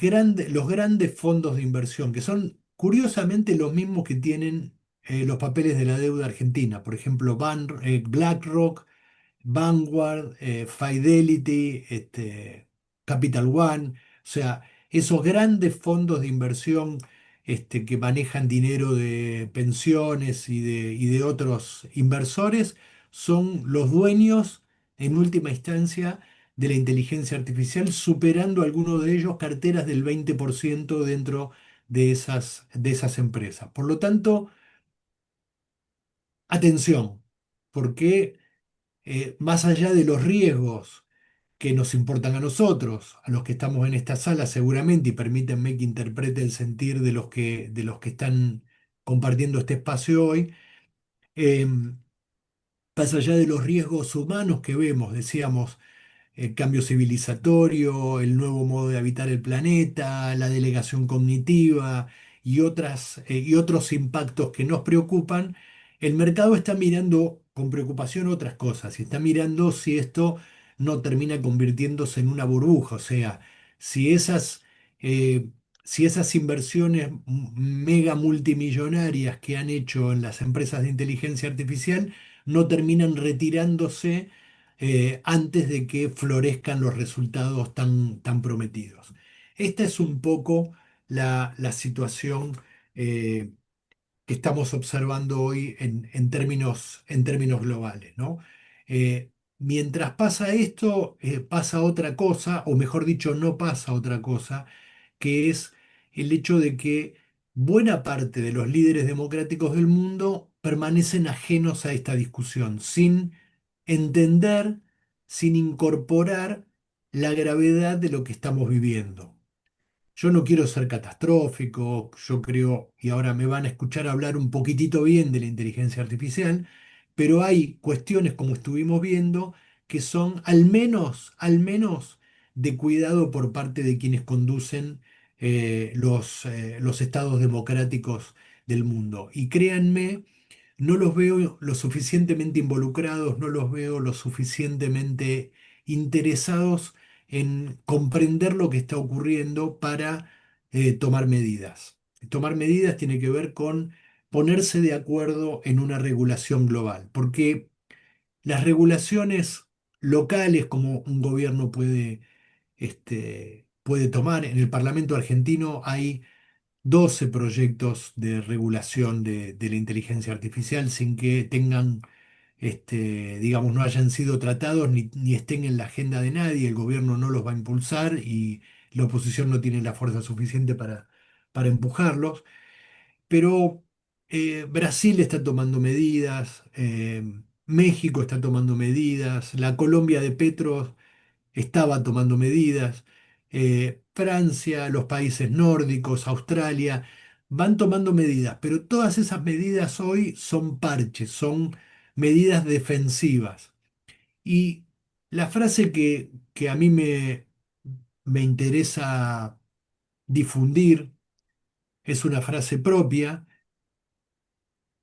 grandes fondos de inversión, que son curiosamente los mismos que tienen los papeles de la deuda argentina, por ejemplo, BlackRock, Vanguard, Fidelity, Capital One, o sea, esos grandes fondos de inversión que manejan dinero de pensiones y de otros inversores, son los dueños, en última instancia, de la inteligencia artificial, superando algunos de ellos carteras del 20% dentro de esas empresas. Por lo tanto, atención, porque más allá de los riesgos que nos importan a nosotros, a los que estamos en esta sala seguramente, y permítanme que interprete el sentir de los que están compartiendo este espacio hoy, eh, más allá de los riesgos humanos que vemos, decíamos, el cambio civilizatorio, el nuevo modo de habitar el planeta, la delegación cognitiva y otros impactos que nos preocupan, el mercado está mirando con preocupación otras cosas y está mirando si esto no termina convirtiéndose en una burbuja, o sea, si eh, si esas inversiones mega multimillonarias que han hecho en las empresas de inteligencia artificial no terminan retirándose antes de que florezcan los resultados tan prometidos. Esta es un poco la situación eh, que estamos observando hoy en términos globales, ¿no? Mientras pasa esto, pasa otra cosa, o mejor dicho, no pasa otra cosa, que es el hecho de que buena parte de los líderes democráticos del mundo permanecen ajenos a esta discusión, sin entender, sin incorporar la gravedad de lo que estamos viviendo. Yo no quiero ser catastrófico, yo creo, y ahora me van a escuchar hablar un poquitito bien de la inteligencia artificial, pero hay cuestiones, como estuvimos viendo, que son al menos de cuidado por parte de quienes conducen los estados democráticos del mundo. Y créanme, no los veo lo suficientemente involucrados, no los veo lo suficientemente interesados en comprender lo que está ocurriendo para tomar medidas. Tomar medidas tiene que ver con ponerse de acuerdo en una regulación global, porque las regulaciones locales como un gobierno puede tomar, en el Parlamento argentino hay 12 proyectos de regulación de la inteligencia artificial sin que tengan, digamos, no hayan sido tratados ni estén en la agenda de nadie. El gobierno no los va a impulsar y la oposición no tiene la fuerza suficiente para empujarlos. Pero Brasil está tomando medidas, México está tomando medidas, la Colombia de Petro estaba tomando medidas, Francia, los países nórdicos, Australia, van tomando medidas, pero todas esas medidas hoy son parches, son medidas defensivas. Y la frase que a mí me interesa difundir es una frase propia,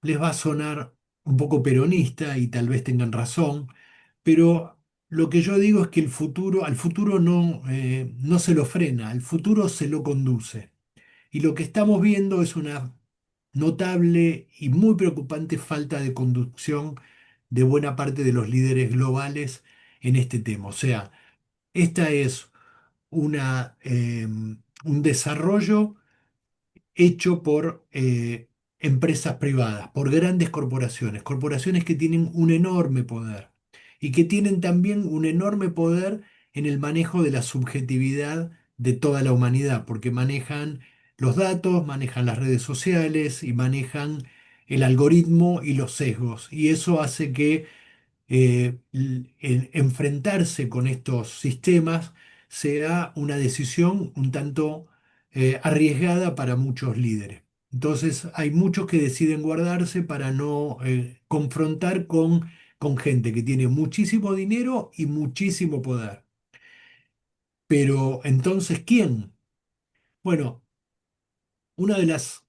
les va a sonar un poco peronista y tal vez tengan razón, pero lo que yo digo es que al futuro no se lo frena, al futuro se lo conduce. Y lo que estamos viendo es una notable y muy preocupante falta de conducción de buena parte de los líderes globales en este tema. O sea, esta es un desarrollo hecho por empresas privadas, por grandes corporaciones, corporaciones que tienen un enorme poder y que tienen también un enorme poder en el manejo de la subjetividad de toda la humanidad, porque manejan los datos, manejan las redes sociales y manejan el algoritmo y los sesgos. Y eso hace que el enfrentarse con estos sistemas será una decisión un tanto arriesgada para muchos líderes. Entonces hay muchos que deciden guardarse para no confrontar con gente que tiene muchísimo dinero y muchísimo poder. Pero entonces, ¿quién? Bueno, una de las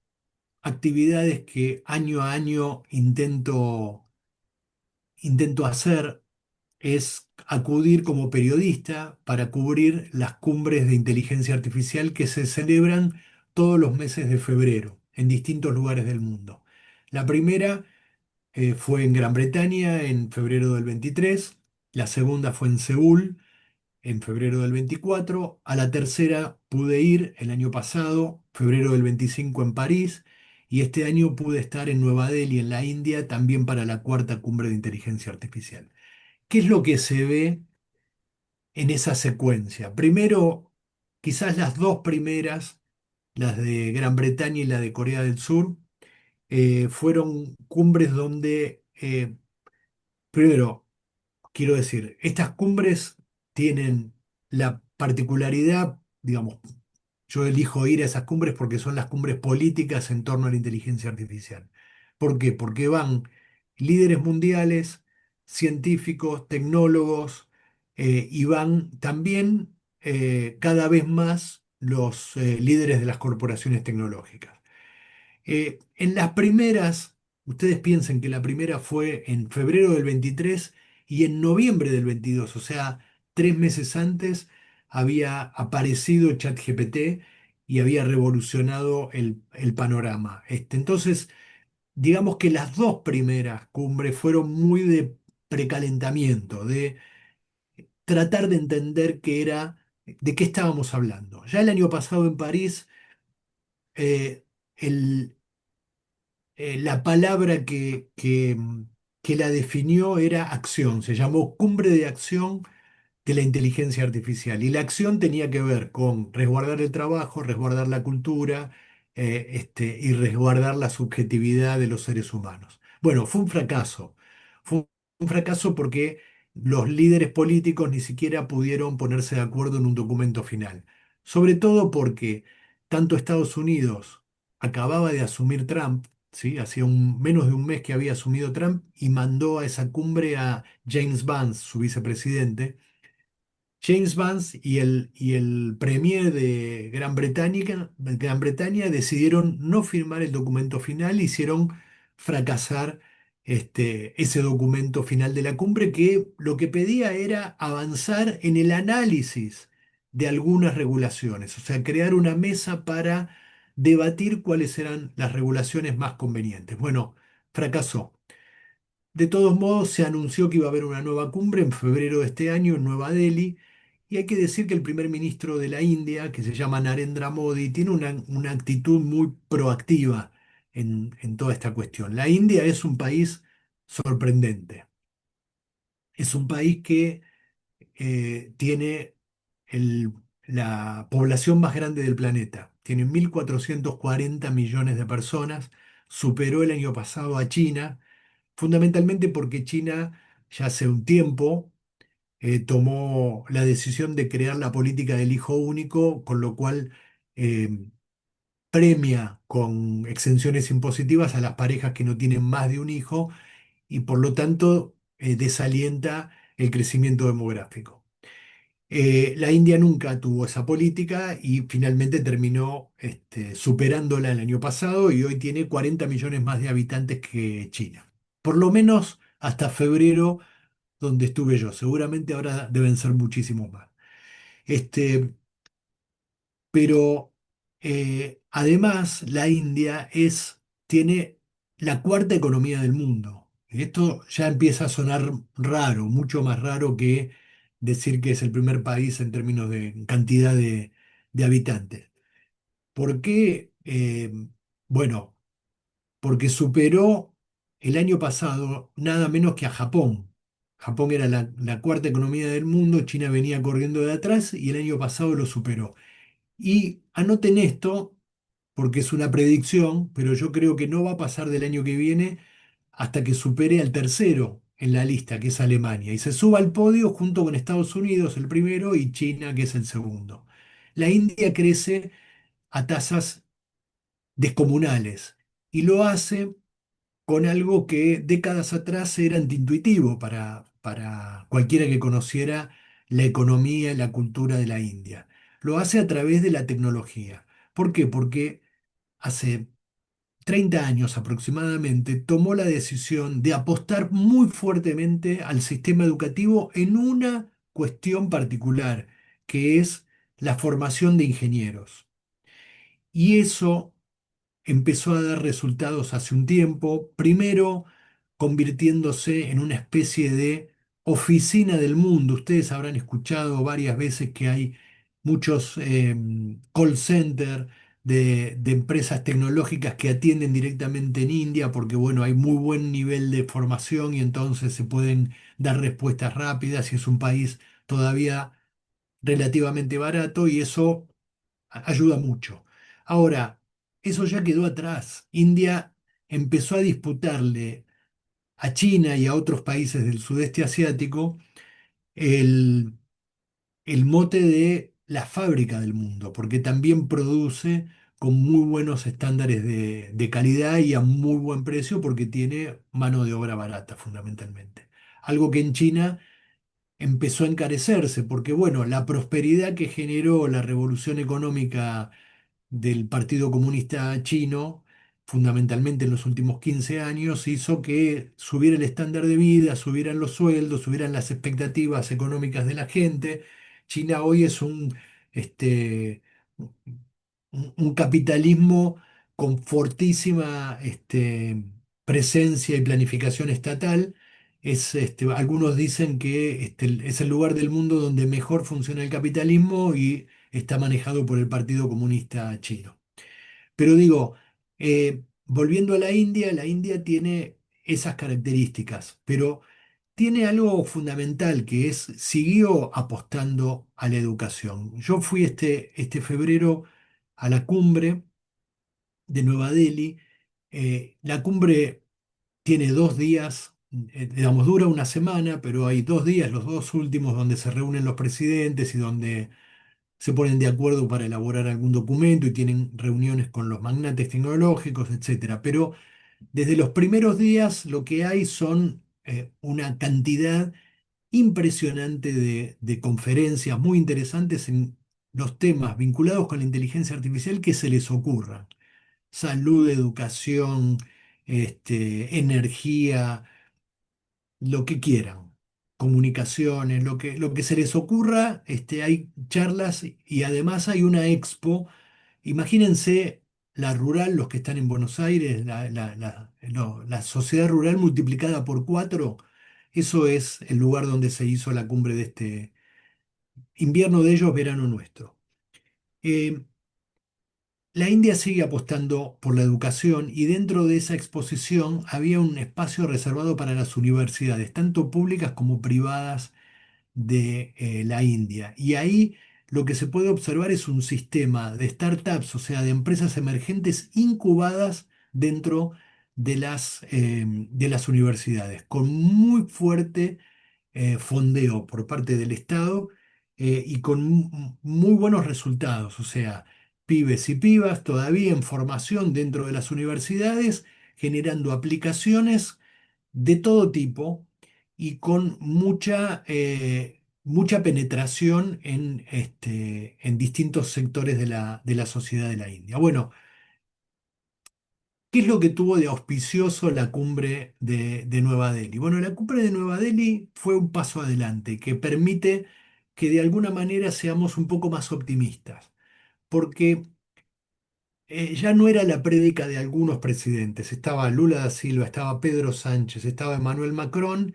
actividades que año a año intento hacer es acudir como periodista para cubrir las cumbres de inteligencia artificial que se celebran todos los meses de febrero en distintos lugares del mundo. La primera fue en Gran Bretaña en febrero del 23, la segunda fue en Seúl en febrero del 24, a la tercera pude ir el año pasado, febrero del 25 en París, y este año pude estar en Nueva Delhi, en la India, también para la cuarta cumbre de inteligencia artificial. ¿Qué es lo que se ve en esa secuencia? Primero, quizás las dos primeras, las de Gran Bretaña y la de Corea del Sur, fueron cumbres donde, primero, quiero decir, estas cumbres tienen la particularidad, digamos, yo elijo ir a esas cumbres porque son las cumbres políticas en torno a la inteligencia artificial. ¿Por qué? Porque van líderes mundiales, científicos, tecnólogos, y van también cada vez más los líderes de las corporaciones tecnológicas. En las primeras, ustedes piensen que la primera fue en febrero del 23 y en noviembre del 22, o sea, 3 meses antes había aparecido ChatGPT y había revolucionado el panorama. Entonces, digamos que las dos primeras cumbres fueron muy de precalentamiento, de tratar de entender de qué estábamos hablando. Ya el año pasado en París, eh, el, la palabra que la definió era acción, se llamó Cumbre de Acción de la Inteligencia Artificial. Y la acción tenía que ver con resguardar el trabajo, resguardar la cultura, y resguardar la subjetividad de los seres humanos. Bueno, fue un fracaso. Fue un fracaso porque los líderes políticos ni siquiera pudieron ponerse de acuerdo en un documento final. Sobre todo porque tanto Estados Unidos acababa de asumir Trump, ¿sí? Hacía menos de un mes que había asumido Trump y mandó a esa cumbre a James Vance, su vicepresidente. James Vance y el premier de Gran Bretaña decidieron no firmar el documento final, hicieron fracasar ese documento final de la cumbre que lo que pedía era avanzar en el análisis de algunas regulaciones, o sea, crear una mesa para debatir cuáles eran las regulaciones más convenientes. Bueno, fracasó. De todos modos, se anunció que iba a haber una nueva cumbre en febrero de este año en Nueva Delhi, y hay que decir que el primer ministro de la India, que se llama Narendra Modi, tiene una actitud muy proactiva en toda esta cuestión. La India es un país sorprendente. Es un país que tiene el- la población más grande del planeta. Tiene 1.440 millones de personas, superó el año pasado a China, fundamentalmente porque China ya hace un tiempo tomó la decisión de crear la política del hijo único, con lo cual eh, premia con exenciones impositivas a las parejas que no tienen más de un hijo y por lo tanto desalienta el crecimiento demográfico. La India nunca tuvo esa política y finalmente terminó superándola el año pasado y hoy tiene 40 millones más de habitantes que China. Por lo menos hasta febrero, donde estuve yo. Seguramente ahora deben ser muchísimos más. Este, pero además la India tiene la cuarta economía del mundo. Esto ya empieza a sonar raro, mucho más raro que decir que es el primer país en términos de cantidad de habitantes. ¿Por qué? Bueno, porque superó el año pasado nada menos que a Japón. Japón era la cuarta economía del mundo, China venía corriendo de atrás y el año pasado lo superó. Y anoten esto, porque es una predicción, pero yo creo que no va a pasar del año que viene hasta que supere al tercero en la lista, que es Alemania, y se suba al podio junto con Estados Unidos, el primero, y China, que es el segundo. La India crece a tasas descomunales y lo hace con algo que décadas atrás era antiintuitivo para cualquiera que conociera la economía y la cultura de la India. Lo hace a través de la tecnología. ¿Por qué? Porque hace 30 años aproximadamente tomó la decisión de apostar muy fuertemente al sistema educativo en una cuestión particular, que es la formación de ingenieros. Y eso empezó a dar resultados hace un tiempo, primero convirtiéndose en una especie de oficina del mundo. Ustedes habrán escuchado varias veces que hay muchos call centers de empresas tecnológicas que atienden directamente en India porque, bueno, hay muy buen nivel de formación y entonces se pueden dar respuestas rápidas y es un país todavía relativamente barato y eso ayuda mucho. Ahora, eso ya quedó atrás. India empezó a disputarle a China y a otros países del sudeste asiático el, el mote de la fábrica del mundo, porque también produce con muy buenos estándares de calidad y a muy buen precio porque tiene mano de obra barata fundamentalmente. Algo que en China empezó a encarecerse, porque bueno, la prosperidad que generó la revolución económica del Partido Comunista Chino, fundamentalmente en los últimos 15 años, hizo que subiera el estándar de vida, subieran los sueldos, subieran las expectativas económicas de la gente. China hoy es este, un capitalismo con fortísima presencia y planificación estatal. Algunos dicen que es el lugar del mundo donde mejor funciona el capitalismo y está manejado por el Partido Comunista Chino. Pero digo, volviendo a la India tiene esas características, pero tiene algo fundamental que siguió apostando a la educación. Yo fui este febrero a la cumbre de Nueva Delhi. La cumbre tiene 2 días, digamos, dura una semana, pero hay 2 días, los dos últimos, donde se reúnen los presidentes y donde se ponen de acuerdo para elaborar algún documento y tienen reuniones con los magnates tecnológicos, etcétera. Pero desde los primeros días lo que hay son una cantidad impresionante de conferencias muy interesantes en los temas vinculados con la inteligencia artificial que se les ocurra. Salud, educación, energía, lo que quieran, comunicaciones, lo que se les ocurra, hay charlas y además hay una expo. Imagínense la rural, los que están en Buenos Aires, la sociedad rural multiplicada por 4, eso es el lugar donde se hizo la cumbre de este invierno de ellos, verano nuestro. Eh, la India sigue apostando por la educación y dentro de esa exposición había un espacio reservado para las universidades, tanto públicas como privadas de la India. Y ahí lo que se puede observar es un sistema de startups, o sea, de empresas emergentes incubadas dentro de las universidades, con muy fuerte fondeo por parte del Estado y con muy buenos resultados, o sea, pibes y pibas todavía en formación dentro de las universidades, generando aplicaciones de todo tipo y con mucha penetración en distintos sectores de la sociedad de la India. Bueno, ¿qué es lo que tuvo de auspicioso la cumbre de Nueva Delhi? Bueno, la cumbre de Nueva Delhi fue un paso adelante que permite que de alguna manera seamos un poco más optimistas, porque ya no era la prédica de algunos presidentes, estaba Lula da Silva, estaba Pedro Sánchez, estaba Emmanuel Macron,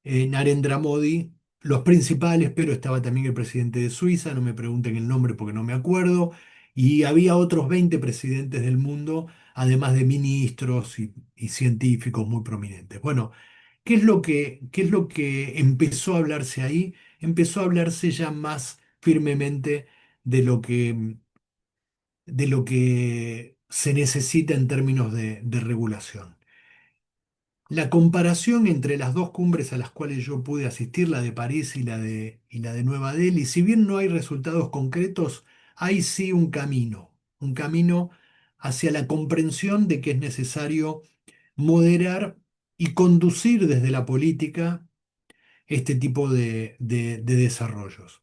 Narendra Modi, los principales, pero estaba también el presidente de Suiza, no me pregunten el nombre porque no me acuerdo, y había otros 20 presidentes del mundo, además de ministros y científicos muy prominentes. Bueno, qué es lo que empezó a hablarse ahí? Empezó a hablarse ya más firmemente de de lo que se necesita en términos de regulación. La comparación entre las dos cumbres a las cuales yo pude asistir, la de París y la de Nueva Delhi, si bien no hay resultados concretos, hay sí un camino hacia la comprensión de que es necesario moderar y conducir desde la política este tipo de desarrollos.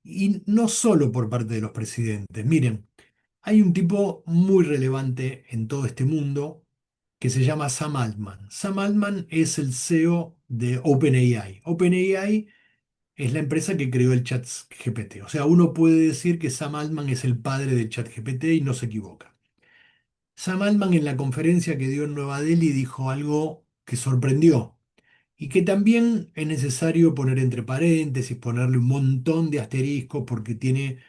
Y no solo por parte de los presidentes. Miren, hay un tipo muy relevante en todo este mundo que se llama Sam Altman. Sam Altman es el CEO de OpenAI. OpenAI es la empresa que creó el ChatGPT. O sea, uno puede decir que Sam Altman es el padre de ChatGPT y no se equivoca. Sam Altman en la conferencia que dio en Nueva Delhi dijo algo que sorprendió y que también es necesario poner entre paréntesis, ponerle un montón de asteriscos porque tiene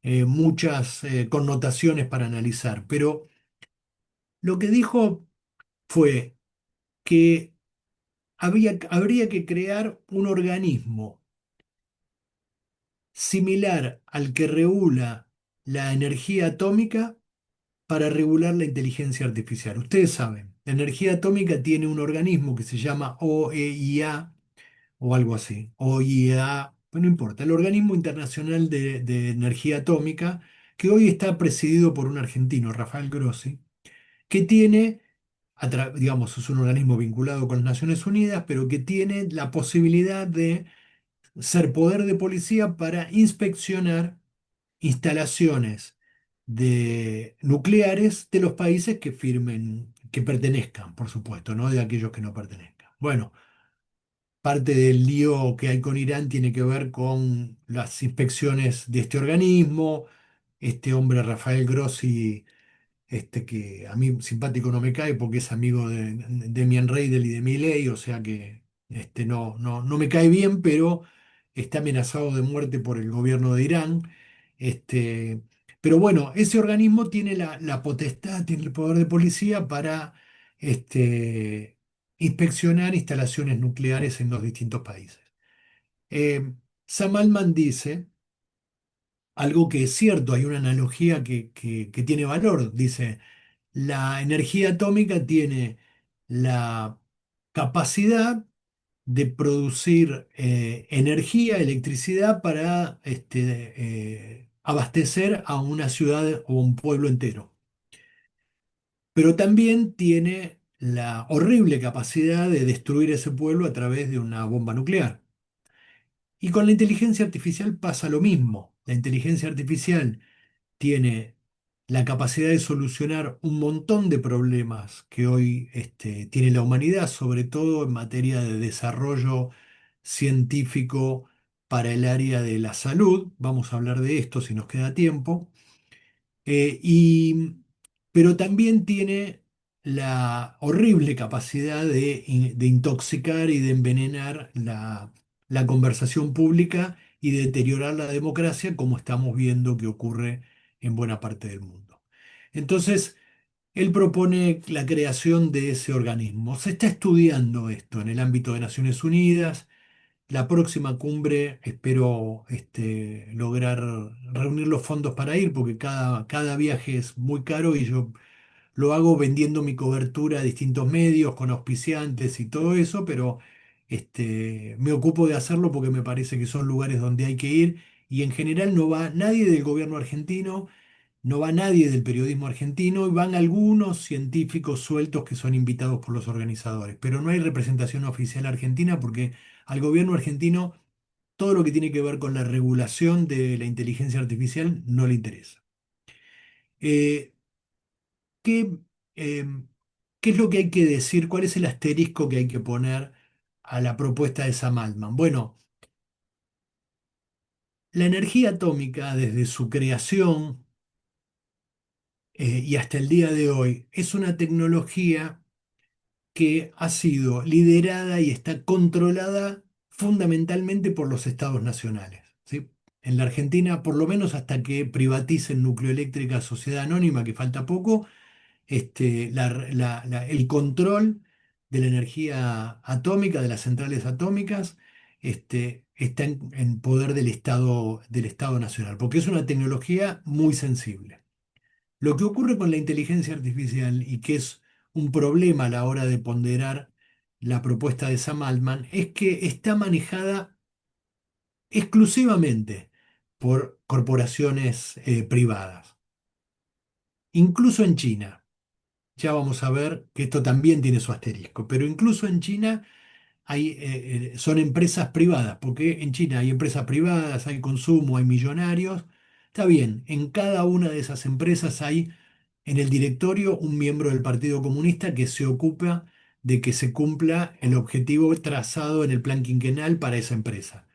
muchas connotaciones para analizar. Pero lo que dijo fue que habría que crear un organismo similar al que regula la energía atómica para regular la inteligencia artificial. Ustedes saben, la energía atómica tiene un organismo que se llama OEIA o algo así, OIEA, pues no importa, el Organismo Internacional de Energía Atómica, que hoy está presidido por un argentino, Rafael Grossi, que tiene digamos, es un organismo vinculado con las Naciones Unidas, pero que tiene la posibilidad de ser poder de policía para inspeccionar instalaciones nucleares de los países que firmen, que pertenezcan, por supuesto, no de aquellos que no pertenezcan. Bueno, parte del lío que hay con Irán tiene que ver con las inspecciones de este organismo. Este hombre, Rafael Grossi, que a mí simpático no me cae porque es amigo de Demian Reidel y de Milei, o sea que no me cae bien, pero está amenazado de muerte por el gobierno de Irán. Este, pero bueno, ese organismo tiene la potestad, tiene el poder de policía para inspeccionar instalaciones nucleares en los distintos países. Eh, Sam Altman dice algo que es cierto, hay una analogía que tiene valor, dice. La energía atómica tiene la capacidad de producir energía, electricidad para abastecer a una ciudad o un pueblo entero. Pero también tiene la horrible capacidad de destruir ese pueblo a través de una bomba nuclear. Y con la inteligencia artificial pasa lo mismo. La inteligencia artificial tiene la capacidad de solucionar un montón de problemas que hoy tiene la humanidad, sobre todo en materia de desarrollo científico para el área de la salud. Vamos a hablar de esto si nos queda tiempo. Eh, y, pero también tiene la horrible capacidad de intoxicar y de envenenar la conversación pública y de deteriorar la democracia, como estamos viendo que ocurre en buena parte del mundo. Entonces, él propone la creación de ese organismo. Se está estudiando esto en el ámbito de Naciones Unidas. La próxima cumbre espero lograr reunir los fondos para ir, porque cada viaje es muy caro y yo lo hago vendiendo mi cobertura a distintos medios, con auspiciantes y todo eso, pero me ocupo de hacerlo porque me parece que son lugares donde hay que ir y en general no va nadie del gobierno argentino, no va nadie del periodismo argentino y van algunos científicos sueltos que son invitados por los organizadores, pero no hay representación oficial argentina porque al gobierno argentino todo lo que tiene que ver con la regulación de la inteligencia artificial no le interesa. Eh, ¿qué, em, qué es lo que hay que decir? ¿Cuál es el asterisco que hay que poner a la propuesta de Sam Altman? Bueno, la energía atómica desde su creación y hasta el día de hoy es una tecnología que ha sido liderada y está controlada fundamentalmente por los estados nacionales, ¿sí? En la Argentina, por lo menos hasta que privaticen Nucleoeléctrica Sociedad Anónima, que falta poco, el control de la energía atómica, de las centrales atómicas, está en poder del Estado Nacional, porque es una tecnología muy sensible. Lo que ocurre con la inteligencia artificial y que es un problema a la hora de ponderar la propuesta de Sam Altman es que está manejada exclusivamente por corporaciones privadas, incluso en China. Ya vamos a ver que esto también tiene su asterisco, pero incluso en China son empresas privadas, porque en China hay empresas privadas, hay consumo, hay millonarios. Está bien, en cada una de esas empresas hay en el directorio un miembro del Partido Comunista que se ocupa de que se cumpla el objetivo trazado en el plan quinquenal para esa empresa.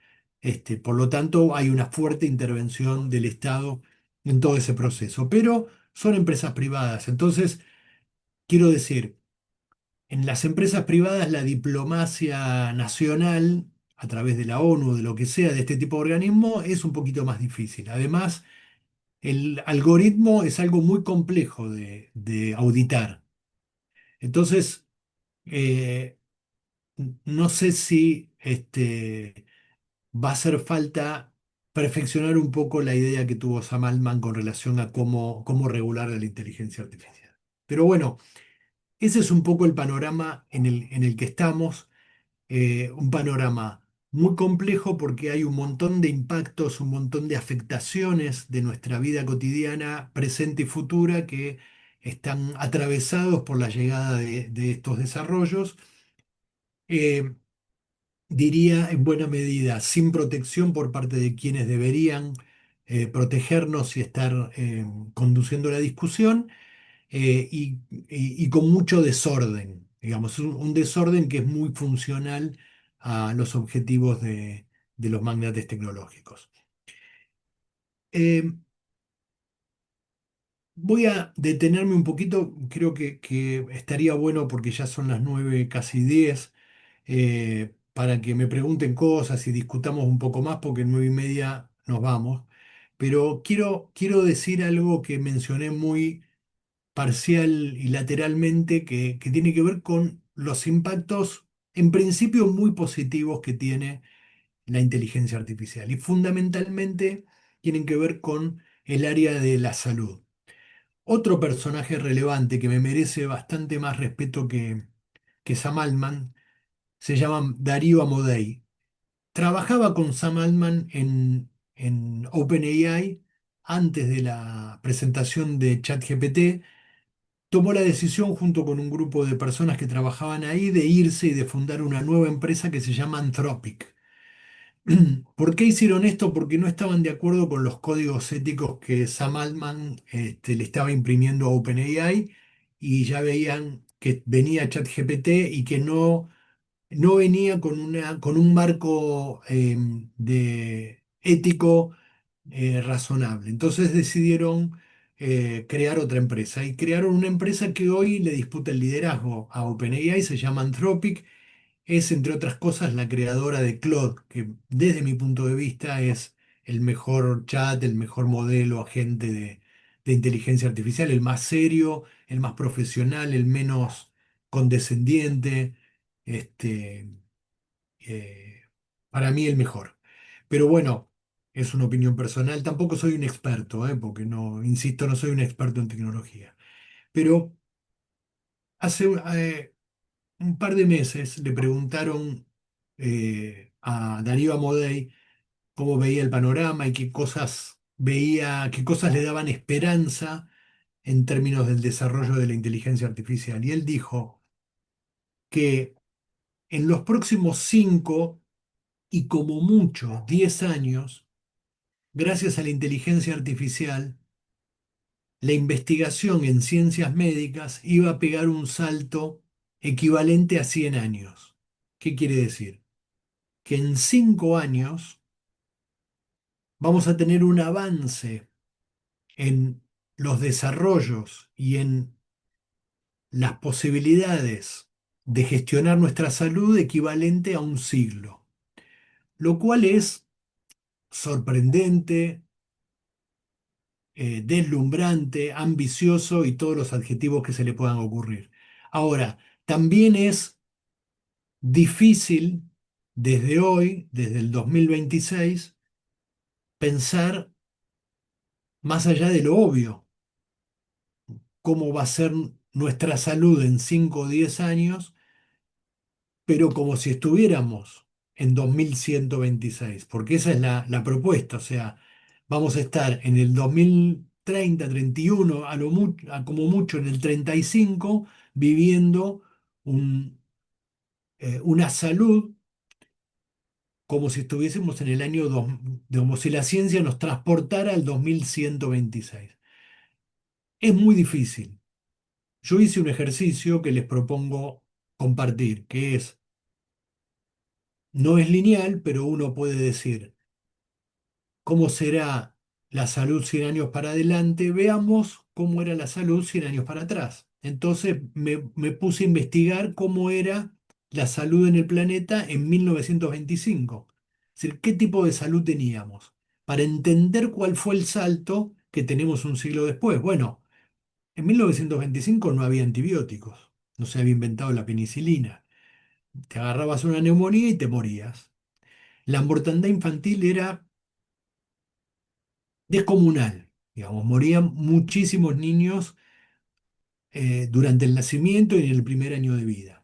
Por lo tanto, hay una fuerte intervención del Estado en todo ese proceso, pero son empresas privadas. Entonces, quiero decir, en las empresas privadas la diplomacia nacional, a través de la ONU, de lo que sea, de este tipo de organismo, es un poquito más difícil. Además, el algoritmo es algo muy complejo de auditar. Entonces, eh, no sé si va a hacer falta perfeccionar un poco la idea que tuvo Sam Altman con relación a cómo regular la inteligencia artificial. Pero bueno, ese es un poco el panorama en el que estamos. Un panorama muy complejo porque hay un montón de impactos, un montón de afectaciones de nuestra vida cotidiana, presente y futura, que están atravesados por la llegada de estos desarrollos. Eh, Diría en buena medida, sin protección por parte de quienes deberían protegernos y estar conduciendo la discusión y con mucho desorden, digamos, un desorden que es muy funcional a los objetivos de los magnates tecnológicos. Eh, Voy a detenerme un poquito, creo que estaría bueno porque ya son las 9, casi 10, para que me pregunten cosas y discutamos un poco más, porque en 9:30 nos vamos. Pero quiero decir algo que mencioné muy parcial y lateralmente que tiene que ver con los impactos, en principio muy positivos que tiene la inteligencia artificial y fundamentalmente tienen que ver con el área de la salud. Otro personaje relevante que me merece bastante más respeto que Sam Altman se llama Darío Amodei. Trabajaba con Sam Altman en OpenAI antes de la presentación de ChatGPT. Tomó la decisión junto con un grupo de personas que trabajaban ahí de irse y de fundar una nueva empresa que se llama Anthropic. ¿Por qué hicieron esto? Porque no estaban de acuerdo con los códigos éticos que Sam Altman le estaba imprimiendo a OpenAI y ya veían que venía ChatGPT y que no venía con un marco de ético razonable. Entonces decidieron crear otra empresa y crearon una empresa que hoy le disputa el liderazgo a OpenAI, se llama Anthropic. Es, entre otras cosas, la creadora de Claude, que desde mi punto de vista es el mejor chat, el mejor modelo agente de inteligencia artificial, el más serio, el más profesional, el menos condescendiente. Este, eh, para mí el mejor. Pero bueno, es una opinión personal. Tampoco soy un experto, porque no, insisto, no soy un experto en tecnología. Pero Hace un par de meses le preguntaron a Darío Amodei cómo veía el panorama y qué cosas veía, qué cosas le daban esperanza en términos del desarrollo de la inteligencia artificial. Y él dijo que en los próximos 5 y como mucho 10 años, gracias a la inteligencia artificial, la investigación en ciencias médicas iba a pegar un salto equivalente a 100 años. ¿Qué quiere decir? Que en 5 años vamos a tener un avance en los desarrollos y en las posibilidades de gestionar nuestra salud equivalente a un siglo, lo cual es sorprendente, deslumbrante, ambicioso y todos los adjetivos que se le puedan ocurrir. Ahora, también es difícil desde hoy, desde el 2026, pensar más allá de lo obvio, cómo va a ser nuestra salud en 5 o 10 años, pero como si estuviéramos en 2126, porque esa es la propuesta, o sea, vamos a estar en el 2030, 31, como mucho en el 35, viviendo una salud como si estuviésemos en el año 2, como si la ciencia nos transportara al 2126. Es muy difícil. Yo hice un ejercicio que les propongo compartir, que es, no es lineal, pero uno puede decir, ¿cómo será la salud 100 años para adelante? Veamos cómo era la salud 100 años para atrás. Entonces me puse a investigar cómo era la salud en el planeta en 1925. Es decir, qué tipo de salud teníamos, para entender cuál fue el salto que tenemos un siglo después. Bueno, en 1925 no había antibióticos, no se había inventado la penicilina. Te agarrabas una neumonía y te morías. La mortandad infantil era descomunal. Digamos, morían muchísimos niños durante el nacimiento y en el primer año de vida.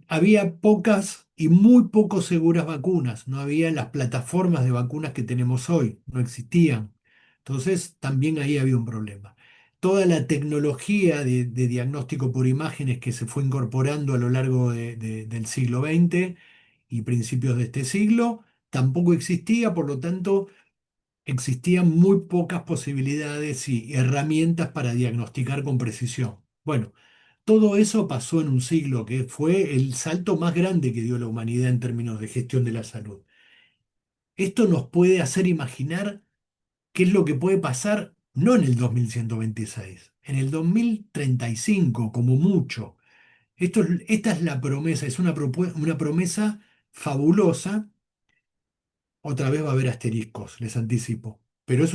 Había pocas y muy poco seguras vacunas, no había las plataformas de vacunas que tenemos hoy, no existían. Entonces también ahí había un problema. Toda la tecnología de diagnóstico por imágenes que se fue incorporando a lo largo del siglo XX y principios de este siglo tampoco existía, por lo tanto existían muy pocas posibilidades y herramientas para diagnosticar con precisión. Bueno, todo eso pasó en un siglo que fue el salto más grande que dio la humanidad en términos de gestión de la salud. Esto nos puede hacer imaginar qué es lo que puede pasar no en el 2126, en el 2035 como mucho. Esta es la promesa, es una promesa fabulosa. Otra vez va a haber asteriscos, les anticipo. Pero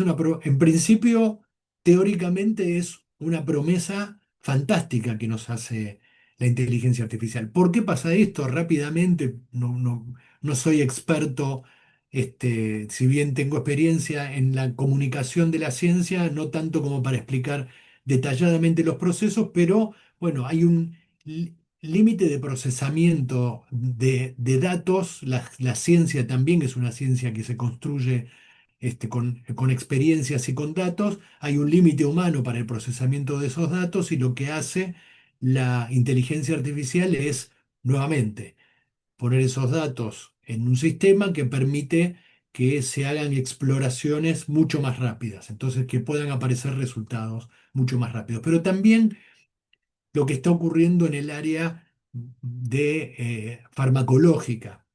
en principio, teóricamente es una promesa fantástica que nos hace la inteligencia artificial. ¿Por qué pasa esto? Rápidamente, no soy experto, si bien tengo experiencia en la comunicación de la ciencia, no tanto como para explicar detalladamente los procesos, pero bueno, hay un límite de procesamiento de datos. La ciencia también es una ciencia que se construye con experiencias y con datos. Hay un límite humano para el procesamiento de esos datos y lo que hace la inteligencia artificial es, nuevamente, poner esos datos en un sistema que permite que se hagan exploraciones mucho más rápidas, entonces que puedan aparecer resultados mucho más rápidos. Pero también lo que está ocurriendo en el área de farmacológica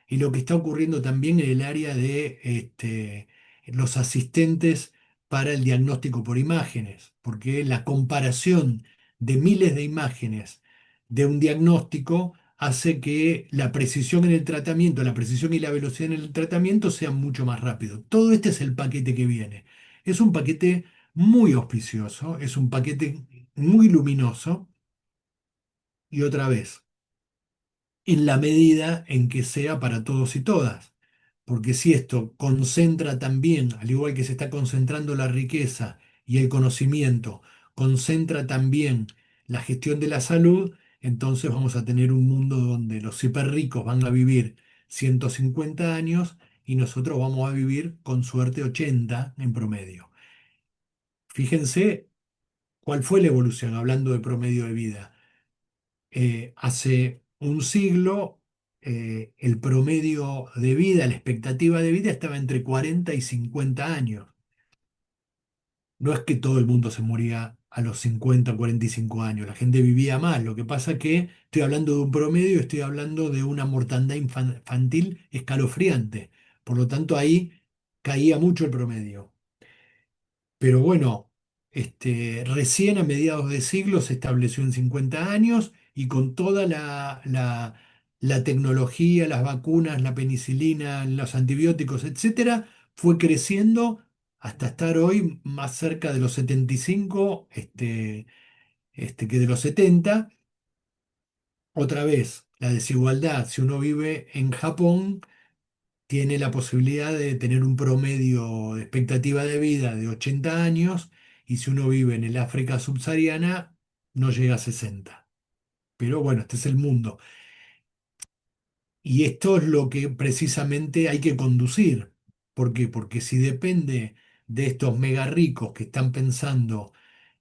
y lo que está ocurriendo también en el área de los asistentes para el diagnóstico por imágenes, porque la comparación de miles de imágenes de un diagnóstico hace que la precisión en el tratamiento, la precisión y la velocidad en el tratamiento sean mucho más rápido. Todo este es el paquete que viene. Es un paquete muy auspicioso, es un paquete muy luminoso y otra vez, en la medida en que sea para todos y todas. Porque si esto concentra también, al igual que se está concentrando la riqueza y el conocimiento, concentra también la gestión de la salud, entonces vamos a tener un mundo donde los hiperricos van a vivir 150 años y nosotros vamos a vivir con suerte 80 en promedio. Fíjense cuál fue la evolución, hablando de promedio de vida. Hace un siglo, el promedio de vida, la expectativa de vida estaba entre 40 y 50 años. No es que todo el mundo se moría a los 50 o 45 años, la gente vivía más. Lo que pasa que estoy hablando de un promedio, estoy hablando de una mortandad infantil escalofriante. Por lo tanto, ahí caía mucho el promedio. Pero bueno, recién a mediados de siglo se estableció en 50 años y con toda la tecnología, las vacunas, la penicilina, los antibióticos, etcétera, fue creciendo hasta estar hoy más cerca de los 75 que de los 70. Otra vez, la desigualdad, si uno vive en Japón, tiene la posibilidad de tener un promedio de expectativa de vida de 80 años y si uno vive en el África subsahariana no llega a 60. Pero bueno, este es el mundo. Y esto es lo que precisamente hay que conducir. ¿Por qué? Porque si depende de estos mega ricos que están pensando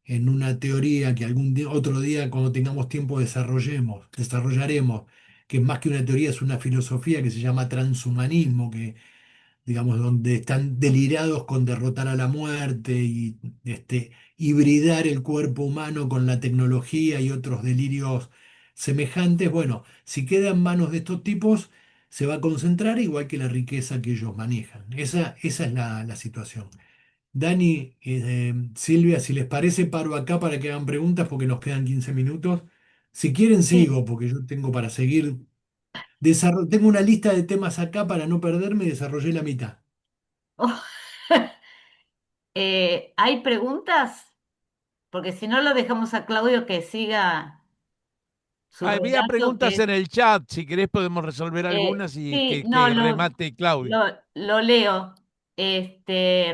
en una teoría que otro día cuando tengamos tiempo desarrollaremos, que es más que una teoría, es una filosofía que se llama transhumanismo, que digamos, donde están delirados con derrotar a la muerte y hibridar el cuerpo humano con la tecnología y otros delirios semejantes. Bueno, si queda en manos de estos tipos, se va a concentrar igual que la riqueza que ellos manejan. Esa es la situación. Dani, Silvia, si les parece, paro acá para que hagan preguntas porque nos quedan 15 minutos. Si quieren, Sí. sigo, porque yo tengo para seguir. Tengo una lista de temas acá para no perderme y desarrollé la mitad. ¿Hay preguntas? Porque si no lo dejamos a Claudio que siga su Había relato, preguntas en el chat, si querés podemos resolver algunas y sí, no, que remate Claudio. lo leo.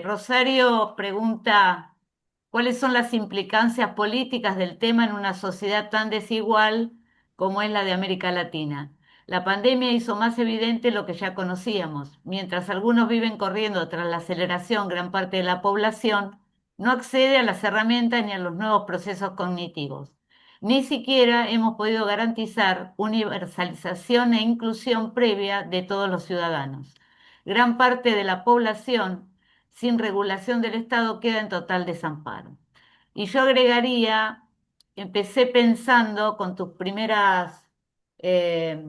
Rosario pregunta, ¿cuáles son las implicancias políticas del tema en una sociedad tan desigual como es la de América Latina? La pandemia hizo más evidente lo que ya conocíamos. Mientras algunos viven corriendo tras la aceleración, gran parte de la población no accede a las herramientas ni a los nuevos procesos cognitivos. Ni siquiera hemos podido garantizar universalización e inclusión previa de todos los ciudadanos. Gran parte de la población sin regulación del Estado queda en total desamparo. Y yo agregaría, empecé pensando con tus eh,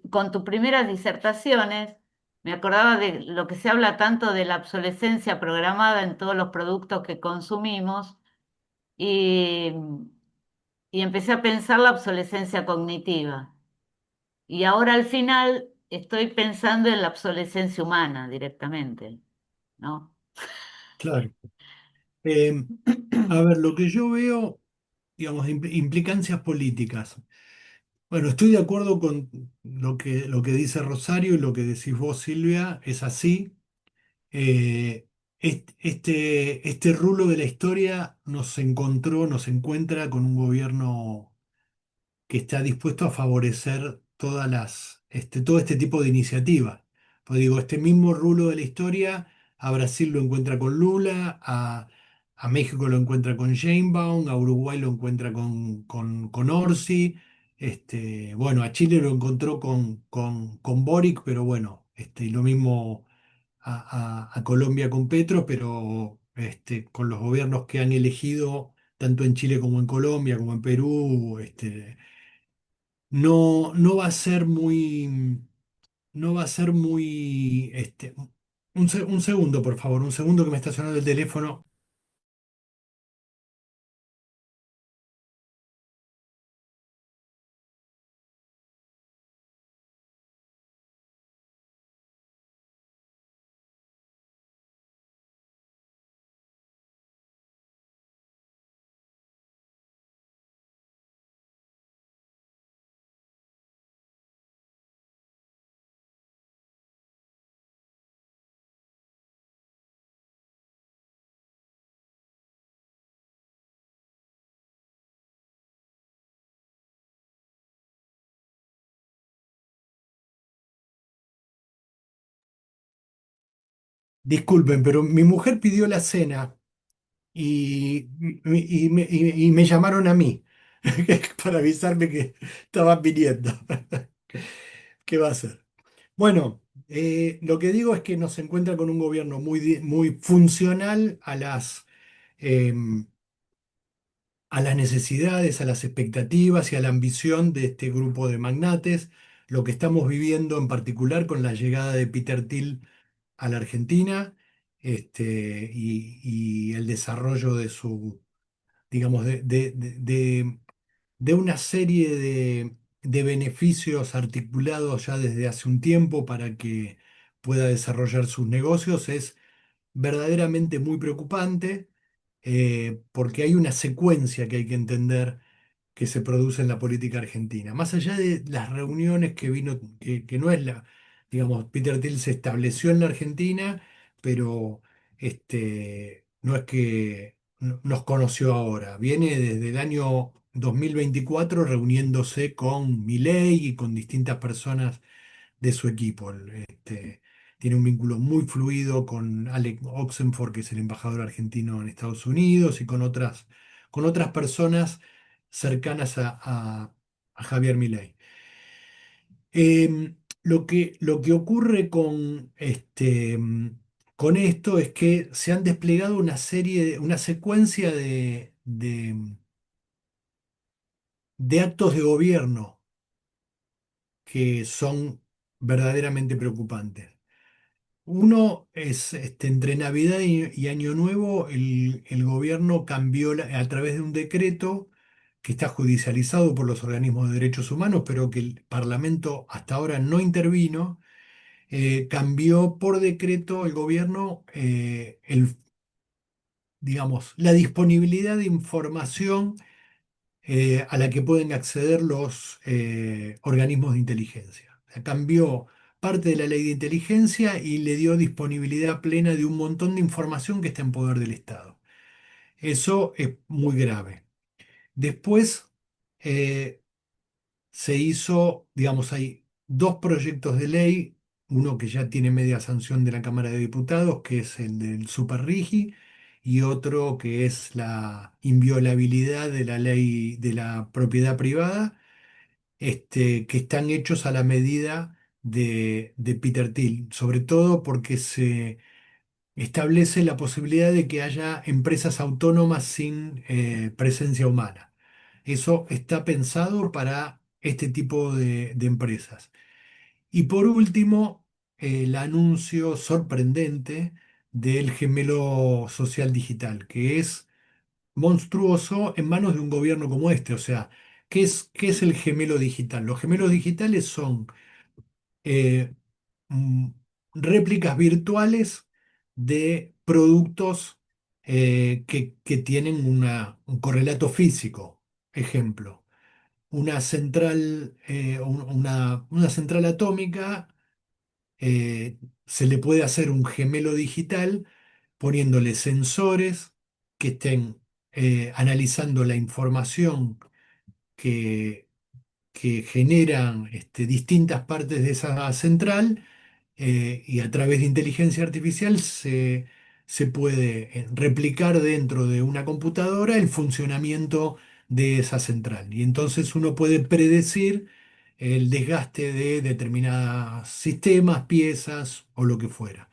con tus primeras disertaciones, me acordaba de lo que se habla tanto de la obsolescencia programada en todos los productos que consumimos y, y empecé a pensar la obsolescencia cognitiva. Y ahora al final estoy pensando en la obsolescencia humana directamente, ¿no? Claro. Eh, a ver, lo que yo veo, digamos, implicancias políticas. Bueno, estoy de acuerdo con lo que dice Rosario y lo que decís vos, Silvia, es así. Eh, este rulo de la historia nos encuentra con un gobierno que está dispuesto a favorecer todo este tipo de iniciativas. Pues digo, este mismo rulo de la historia, a Brasil lo encuentra con Lula, a México lo encuentra con Sheinbaum, a Uruguay lo encuentra con Orsi, bueno, a Chile lo encontró con Boric, pero bueno, y lo mismo a Colombia con Petro, pero con los gobiernos que han elegido, tanto en Chile como en Colombia, como en Perú, no va a ser muy, no va a ser muy, un segundo, por favor, un segundo que me está sonando el teléfono. disculpen, pero mi mujer pidió la cena y me llamaron a mí para avisarme que estaban viniendo. ¿Qué va a hacer? Bueno, lo que digo es que nos encuentra con un gobierno muy funcional em, a las necesidades, a las expectativas y a la ambición de este grupo de magnates. Lo que estamos viviendo en particular con la llegada de Peter Thiel a la Argentina, y el desarrollo de su, digamos, de una serie de beneficios articulados ya desde hace un tiempo para que pueda desarrollar sus negocios es verdaderamente muy preocupante, porque hay una secuencia que hay que entender que se produce en la política argentina. Más allá de las reuniones que vino, que no es la, digamos, Peter Thiel se estableció en la Argentina, pero no es que nos conoció ahora. Viene desde el año 2024 reuniéndose con Milei y con distintas personas de su equipo. Tiene un vínculo muy fluido con Alec Oxenford, que es el embajador argentino en Estados Unidos, y con otras personas cercanas a Javier Milei. Lo que ocurre con esto es que se han desplegado una secuencia de actos de gobierno que son verdaderamente preocupantes. Uno es entre Navidad y Año Nuevo, el gobierno cambió a través de un decreto que está judicializado por los organismos de derechos humanos, pero que el Parlamento hasta ahora no intervino. Cambió por decreto el gobierno, digamos, la disponibilidad de información a la que pueden acceder los organismos de inteligencia. O sea, cambió parte de la ley de inteligencia y le dio disponibilidad plena de un montón de información que está en poder del Estado. Eso es muy grave. Después eh, se hizo, digamos, hay dos proyectos de ley, uno que ya tiene media sanción de la Cámara de Diputados, que es el del Super Rigi, y otro que es la inviolabilidad de la ley de la propiedad privada, que están hechos a la medida de Peter Thiel, sobre todo porque se establece la posibilidad de que haya empresas autónomas sin presencia humana. Eso está pensado para este tipo de empresas. Y por último, el anuncio sorprendente del gemelo social digital, que es monstruoso en manos de un gobierno como este. O sea, qué es el gemelo digital? Los gemelos digitales son eh, mm, réplicas virtuales de productos que tienen un correlato físico. Ejemplo, una central atómica, se le puede hacer un gemelo digital poniéndole sensores que estén analizando la información que, que generan distintas partes de esa central, y a través de inteligencia artificial se puede replicar dentro de una computadora el funcionamiento de esa central. Y entonces uno puede predecir el desgaste de determinados sistemas, piezas o lo que fuera.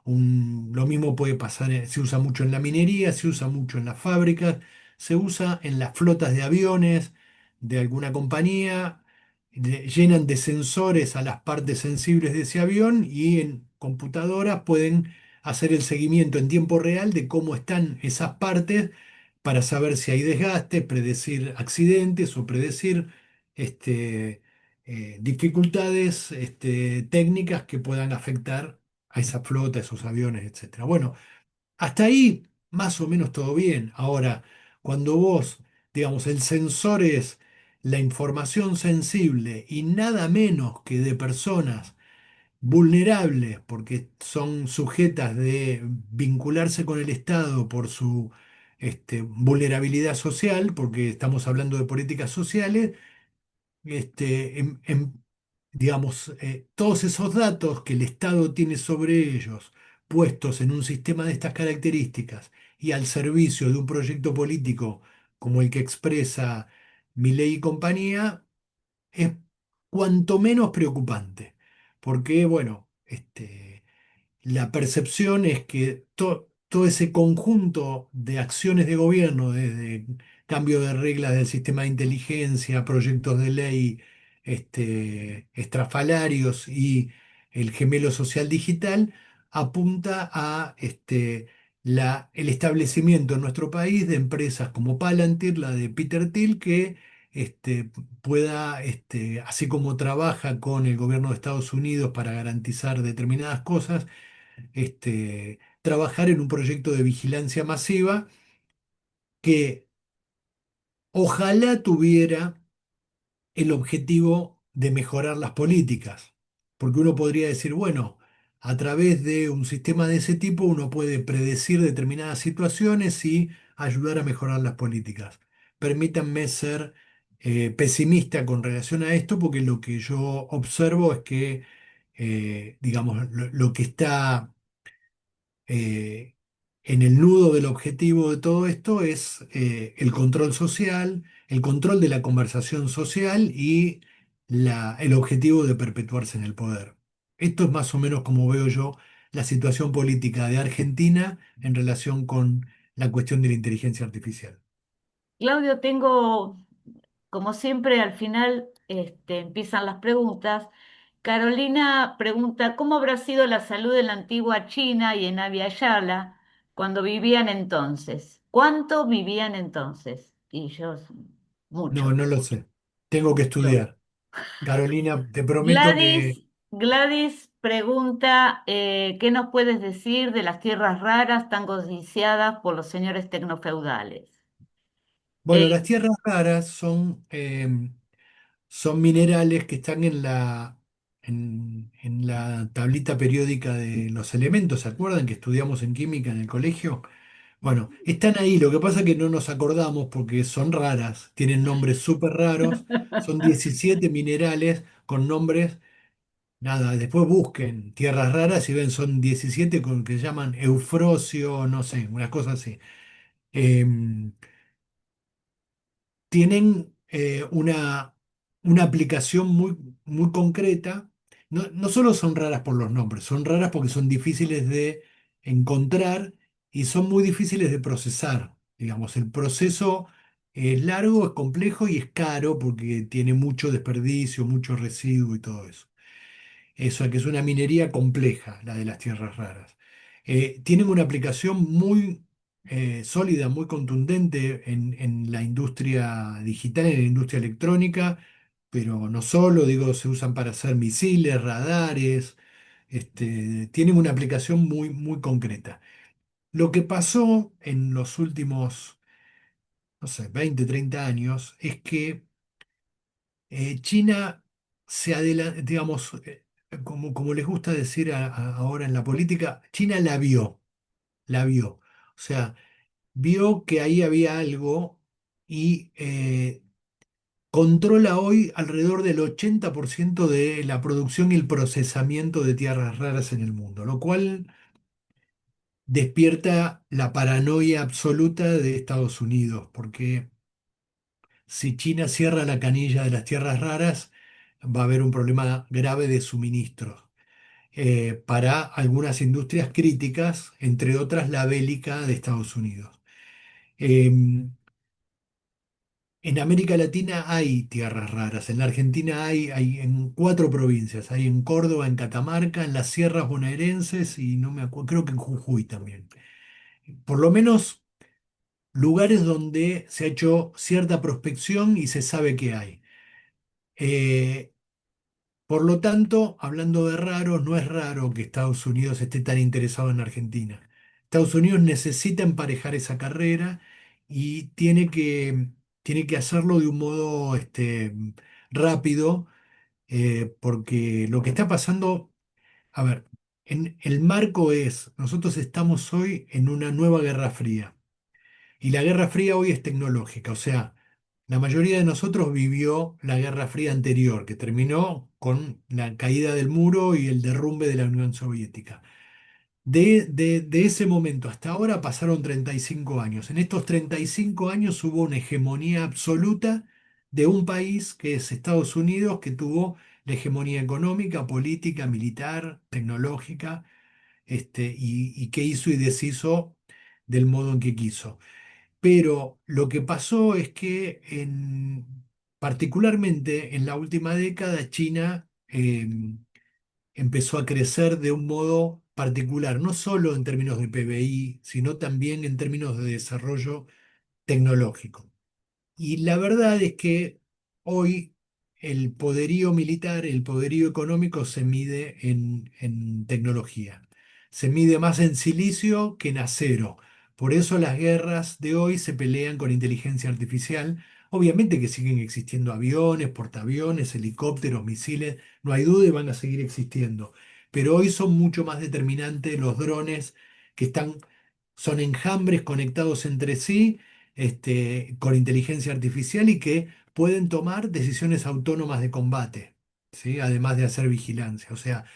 Lo mismo puede pasar, se usa mucho en la minería, se usa mucho en las fábricas, se usa en las flotas de aviones de alguna compañía, llenan de sensores a las partes sensibles de ese avión y en computadoras pueden hacer el seguimiento en tiempo real de cómo están esas partes para saber si hay desgaste, predecir accidentes o predecir este, dificultades técnicas que puedan afectar a esa flota, a esos aviones, etcétera. Bueno, hasta ahí más o menos todo bien. Ahora, cuando vos, digamos, el sensor es la información sensible y nada menos que de personas vulnerables, porque son sujetas de vincularse con el Estado por su vulnerabilidad social, porque estamos hablando de políticas sociales, digamos, todos esos datos que el Estado tiene sobre ellos puestos en un sistema de estas características y al servicio de un proyecto político como el que expresa Milei y compañía, es cuanto menos preocupante. Porque, bueno, la percepción es que todo ese conjunto de acciones de gobierno, desde cambio de reglas del sistema de inteligencia, proyectos de ley, estrafalarios y el gemelo social digital, apunta a el establecimiento en nuestro país de empresas como Palantir, la de Peter Thiel, que pueda, así como trabaja con el gobierno de Estados Unidos para garantizar determinadas cosas, trabajar en un proyecto de vigilancia masiva que ojalá tuviera el objetivo de mejorar las políticas. Porque uno podría decir, bueno, a través de un sistema de ese tipo uno puede predecir determinadas situaciones y ayudar a mejorar las políticas. Permítanme ser pesimista con relación a esto, porque lo que yo observo es que, digamos, lo que está eh, en el nudo del objetivo de todo esto es el control social, el control de la conversación social y el objetivo de perpetuarse en el poder. Esto es más o menos como veo yo la situación política de Argentina en relación con la cuestión de la inteligencia artificial. Claudio, tengo, como siempre, al final empiezan las preguntas. Carolina pregunta, ¿cómo habrá sido la salud en la antigua China y en Abya Yala cuando vivían entonces? ¿Cuánto vivían entonces? Y yo, No, mucho, no lo sé. Tengo que mucho. estudiar. Carolina, te prometo que... Gladys pregunta, ¿qué nos puedes decir de las tierras raras tan codiciadas por los señores tecnofeudales? Bueno, las tierras raras son minerales que están en la tablita periódica de los elementos, ¿se acuerdan que estudiamos en química en el colegio? Bueno, están ahí, lo que pasa es que no nos acordamos porque son raras, tienen nombres súper raros, son 17 minerales con nombres, nada, después busquen tierras raras y ven, son 17 con que se llaman eufrosio, no sé, unas cosas así. Em, Tienen una aplicación muy, muy concreta. No, no solo son raras por los nombres, son raras porque son difíciles de encontrar y son muy difíciles de procesar. Digamos, el proceso es largo, es complejo y es caro porque tiene mucho desperdicio, mucho residuo y todo eso. Eso, que es una minería compleja, la de las tierras raras. Tienen una aplicación muy sólida, muy contundente en la industria digital, en la industria electrónica, pero no solo, digo, se usan para hacer misiles, radares, tienen una aplicación muy, muy concreta. Lo que pasó en los últimos, no sé, 20, 30 años es que China digamos, como les gusta decir ahora en la política, China la vio. O sea, vio que ahí había algo y controla hoy alrededor del 80% de la producción y el procesamiento de tierras raras en el mundo, lo cual despierta la paranoia absoluta de Estados Unidos, porque si China cierra la canilla de las tierras raras, va a haber un problema grave de suministros para algunas industrias críticas, entre otras la bélica de Estados Unidos. Eh, en América Latina hay tierras raras. En la Argentina hay en 4 provincias. Hay en Córdoba, en Catamarca, en las sierras bonaerenses y no me acuerdo, creo que en Jujuy también. Por lo menos lugares donde se ha hecho cierta prospección y se sabe que hay. Eh, Por lo tanto, hablando de raros, no es raro que Estados Unidos esté tan interesado en Argentina. Estados Unidos necesita emparejar esa carrera y tiene que hacerlo de un modo rápido, porque lo que está pasando, a ver, el marco es, nosotros estamos hoy en una nueva Guerra Fría. Y la Guerra Fría hoy es tecnológica, o sea, la mayoría de nosotros vivió la Guerra Fría anterior, que terminó con la caída del muro y el derrumbe de la Unión Soviética. De ese momento hasta ahora pasaron 35 años. En estos 35 años hubo una hegemonía absoluta de un país que es Estados Unidos, que tuvo la hegemonía económica, política, militar, tecnológica, y que hizo y deshizo del modo en que quiso. Pero lo que pasó es que particularmente en la última década China empezó a crecer de un modo particular, no solo en términos de PBI, sino también en términos de desarrollo tecnológico. Y la verdad es que hoy el poderío militar, el poderío económico se mide en tecnología. Se mide más en silicio que en acero. Por eso las guerras de hoy se pelean con inteligencia artificial. Obviamente que siguen existiendo aviones, portaaviones, helicópteros, misiles, no hay duda y van a seguir existiendo. Pero hoy son mucho más determinantes los drones que son enjambres conectados entre sí con inteligencia artificial y que pueden tomar decisiones autónomas de combate, ¿sí? Además de hacer vigilancia. O sea,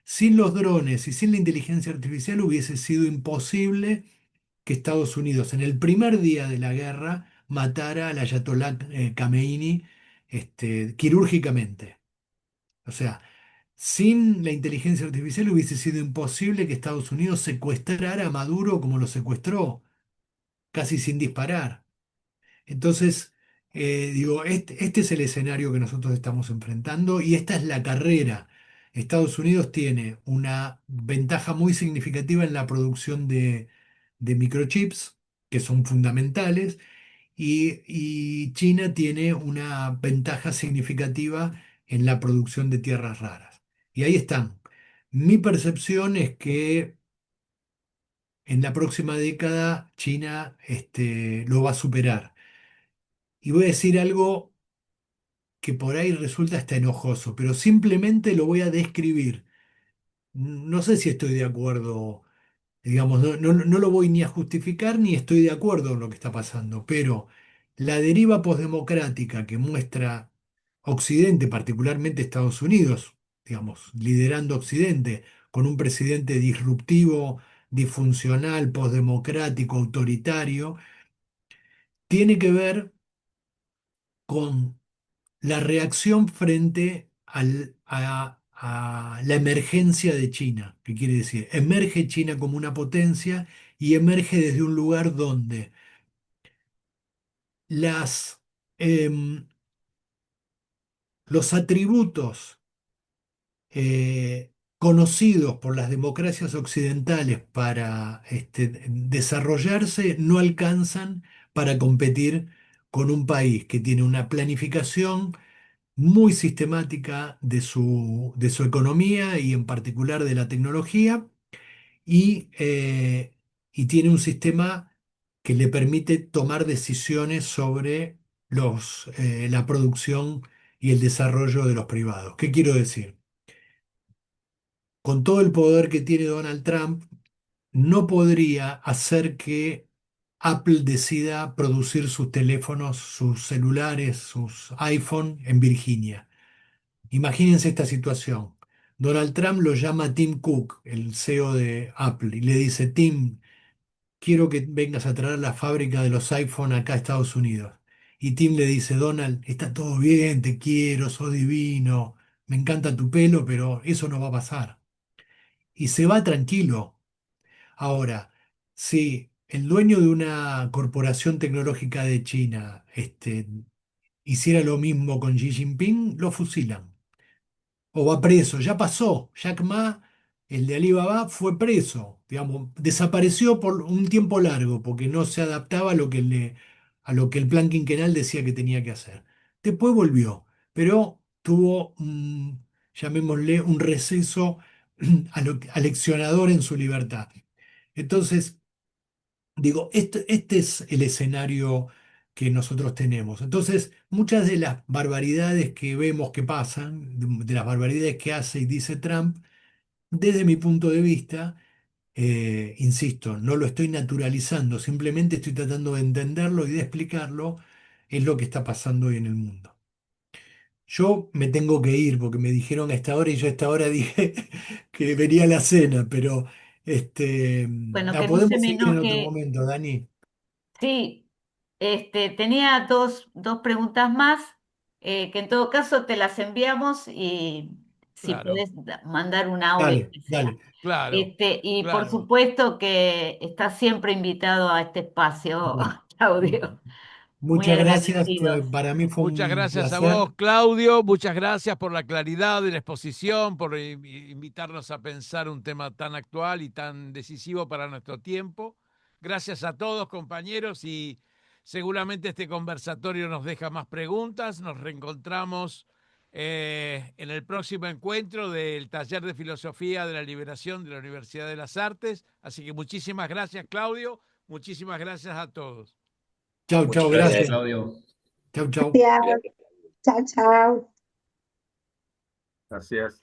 sin los drones y sin la inteligencia artificial hubiese sido imposible que Estados Unidos en el primer día de la guerra matara al Ayatollah Khomeini quirúrgicamente. O sea, sin la inteligencia artificial hubiese sido imposible que Estados Unidos secuestrara a Maduro como lo secuestró, casi sin disparar. Entonces, digo, este es el escenario que nosotros estamos enfrentando y esta es la carrera. Estados Unidos tiene una ventaja muy significativa en la producción de microchips, que son fundamentales, y China tiene una ventaja significativa en la producción de tierras raras. Y ahí están. Mi percepción es que en la próxima década China lo va a superar. Y voy a decir algo que por ahí resulta hasta enojoso, pero simplemente lo voy a describir. No sé si estoy de acuerdo, digamos, no lo voy ni a justificar ni estoy de acuerdo en lo que está pasando, pero la deriva posdemocrática que muestra Occidente, particularmente Estados Unidos, digamos, liderando Occidente, con un presidente disruptivo, disfuncional, posdemocrático, autoritario, tiene que ver con la reacción frente a la emergencia de China. ¿Qué quiere decir? Emerge China como una potencia y emerge desde un lugar donde las, em, los atributos conocidos por las democracias occidentales para desarrollarse no alcanzan para competir con un país que tiene una planificación muy sistemática de su economía y en particular de la tecnología y tiene un sistema que le permite tomar decisiones sobre la producción y el desarrollo de los privados. ¿Qué quiero decir? Con todo el poder que tiene Donald Trump, no podría hacer que Apple decida producir sus teléfonos, sus celulares, sus iPhone en Virginia. Imagínense esta situación. Donald Trump lo llama Tim Cook, el CEO de Apple, y le dice, Tim, quiero que vengas a traer la fábrica de los iPhone acá a Estados Unidos. Y Tim le dice, Donald, está todo bien, te quiero, sos divino, me encanta tu pelo, pero eso no va a pasar. Y se va tranquilo. Ahora, si el dueño de una corporación tecnológica de China hiciera lo mismo con Xi Jinping, lo fusilan. O va preso, ya pasó. Jack Ma, el de Alibaba, fue preso, digamos, desapareció por un tiempo largo porque no se adaptaba a lo que el plan quinquenal decía que tenía que hacer. Después volvió, pero tuvo, llamémosle, un receso aleccionador en su libertad. Entonces, digo, este es el escenario que nosotros tenemos. Entonces, muchas de las barbaridades que vemos que pasan, de las barbaridades que hace y dice Trump, desde mi punto de vista, insisto, no lo estoy naturalizando, simplemente estoy tratando de entenderlo y de explicarlo, es lo que está pasando hoy en el mundo. Yo me tengo que ir porque me dijeron a esta hora y yo a esta hora dije que venía la cena, pero Bueno, La que no se podemos me seguir en otro enoje. momento, Dani. Sí, tenía dos preguntas más, que en todo caso te las enviamos y si Claro, podés mandar un audio, Dale, que sea. dale. claro, Y por claro. supuesto que estás siempre invitado a este espacio, Bueno, Claudio. Muy muchas gracias. agradecidos. Para mí fue Muchas un gracias a placer. vos, Claudio. Muchas gracias por la claridad de la exposición, por invitarnos a pensar un tema tan actual y tan decisivo para nuestro tiempo. Gracias a todos, compañeros, y seguramente este conversatorio nos deja más preguntas. Nos reencontramos en el próximo encuentro del Taller de Filosofía de la Liberación de la Universidad de las Artes. Así que muchísimas gracias, Claudio. Muchísimas gracias a todos. Chau, Muchas chau, gracias, gracias. Claudio. Chau, chau. Gracias. Chao, chao. Gracias.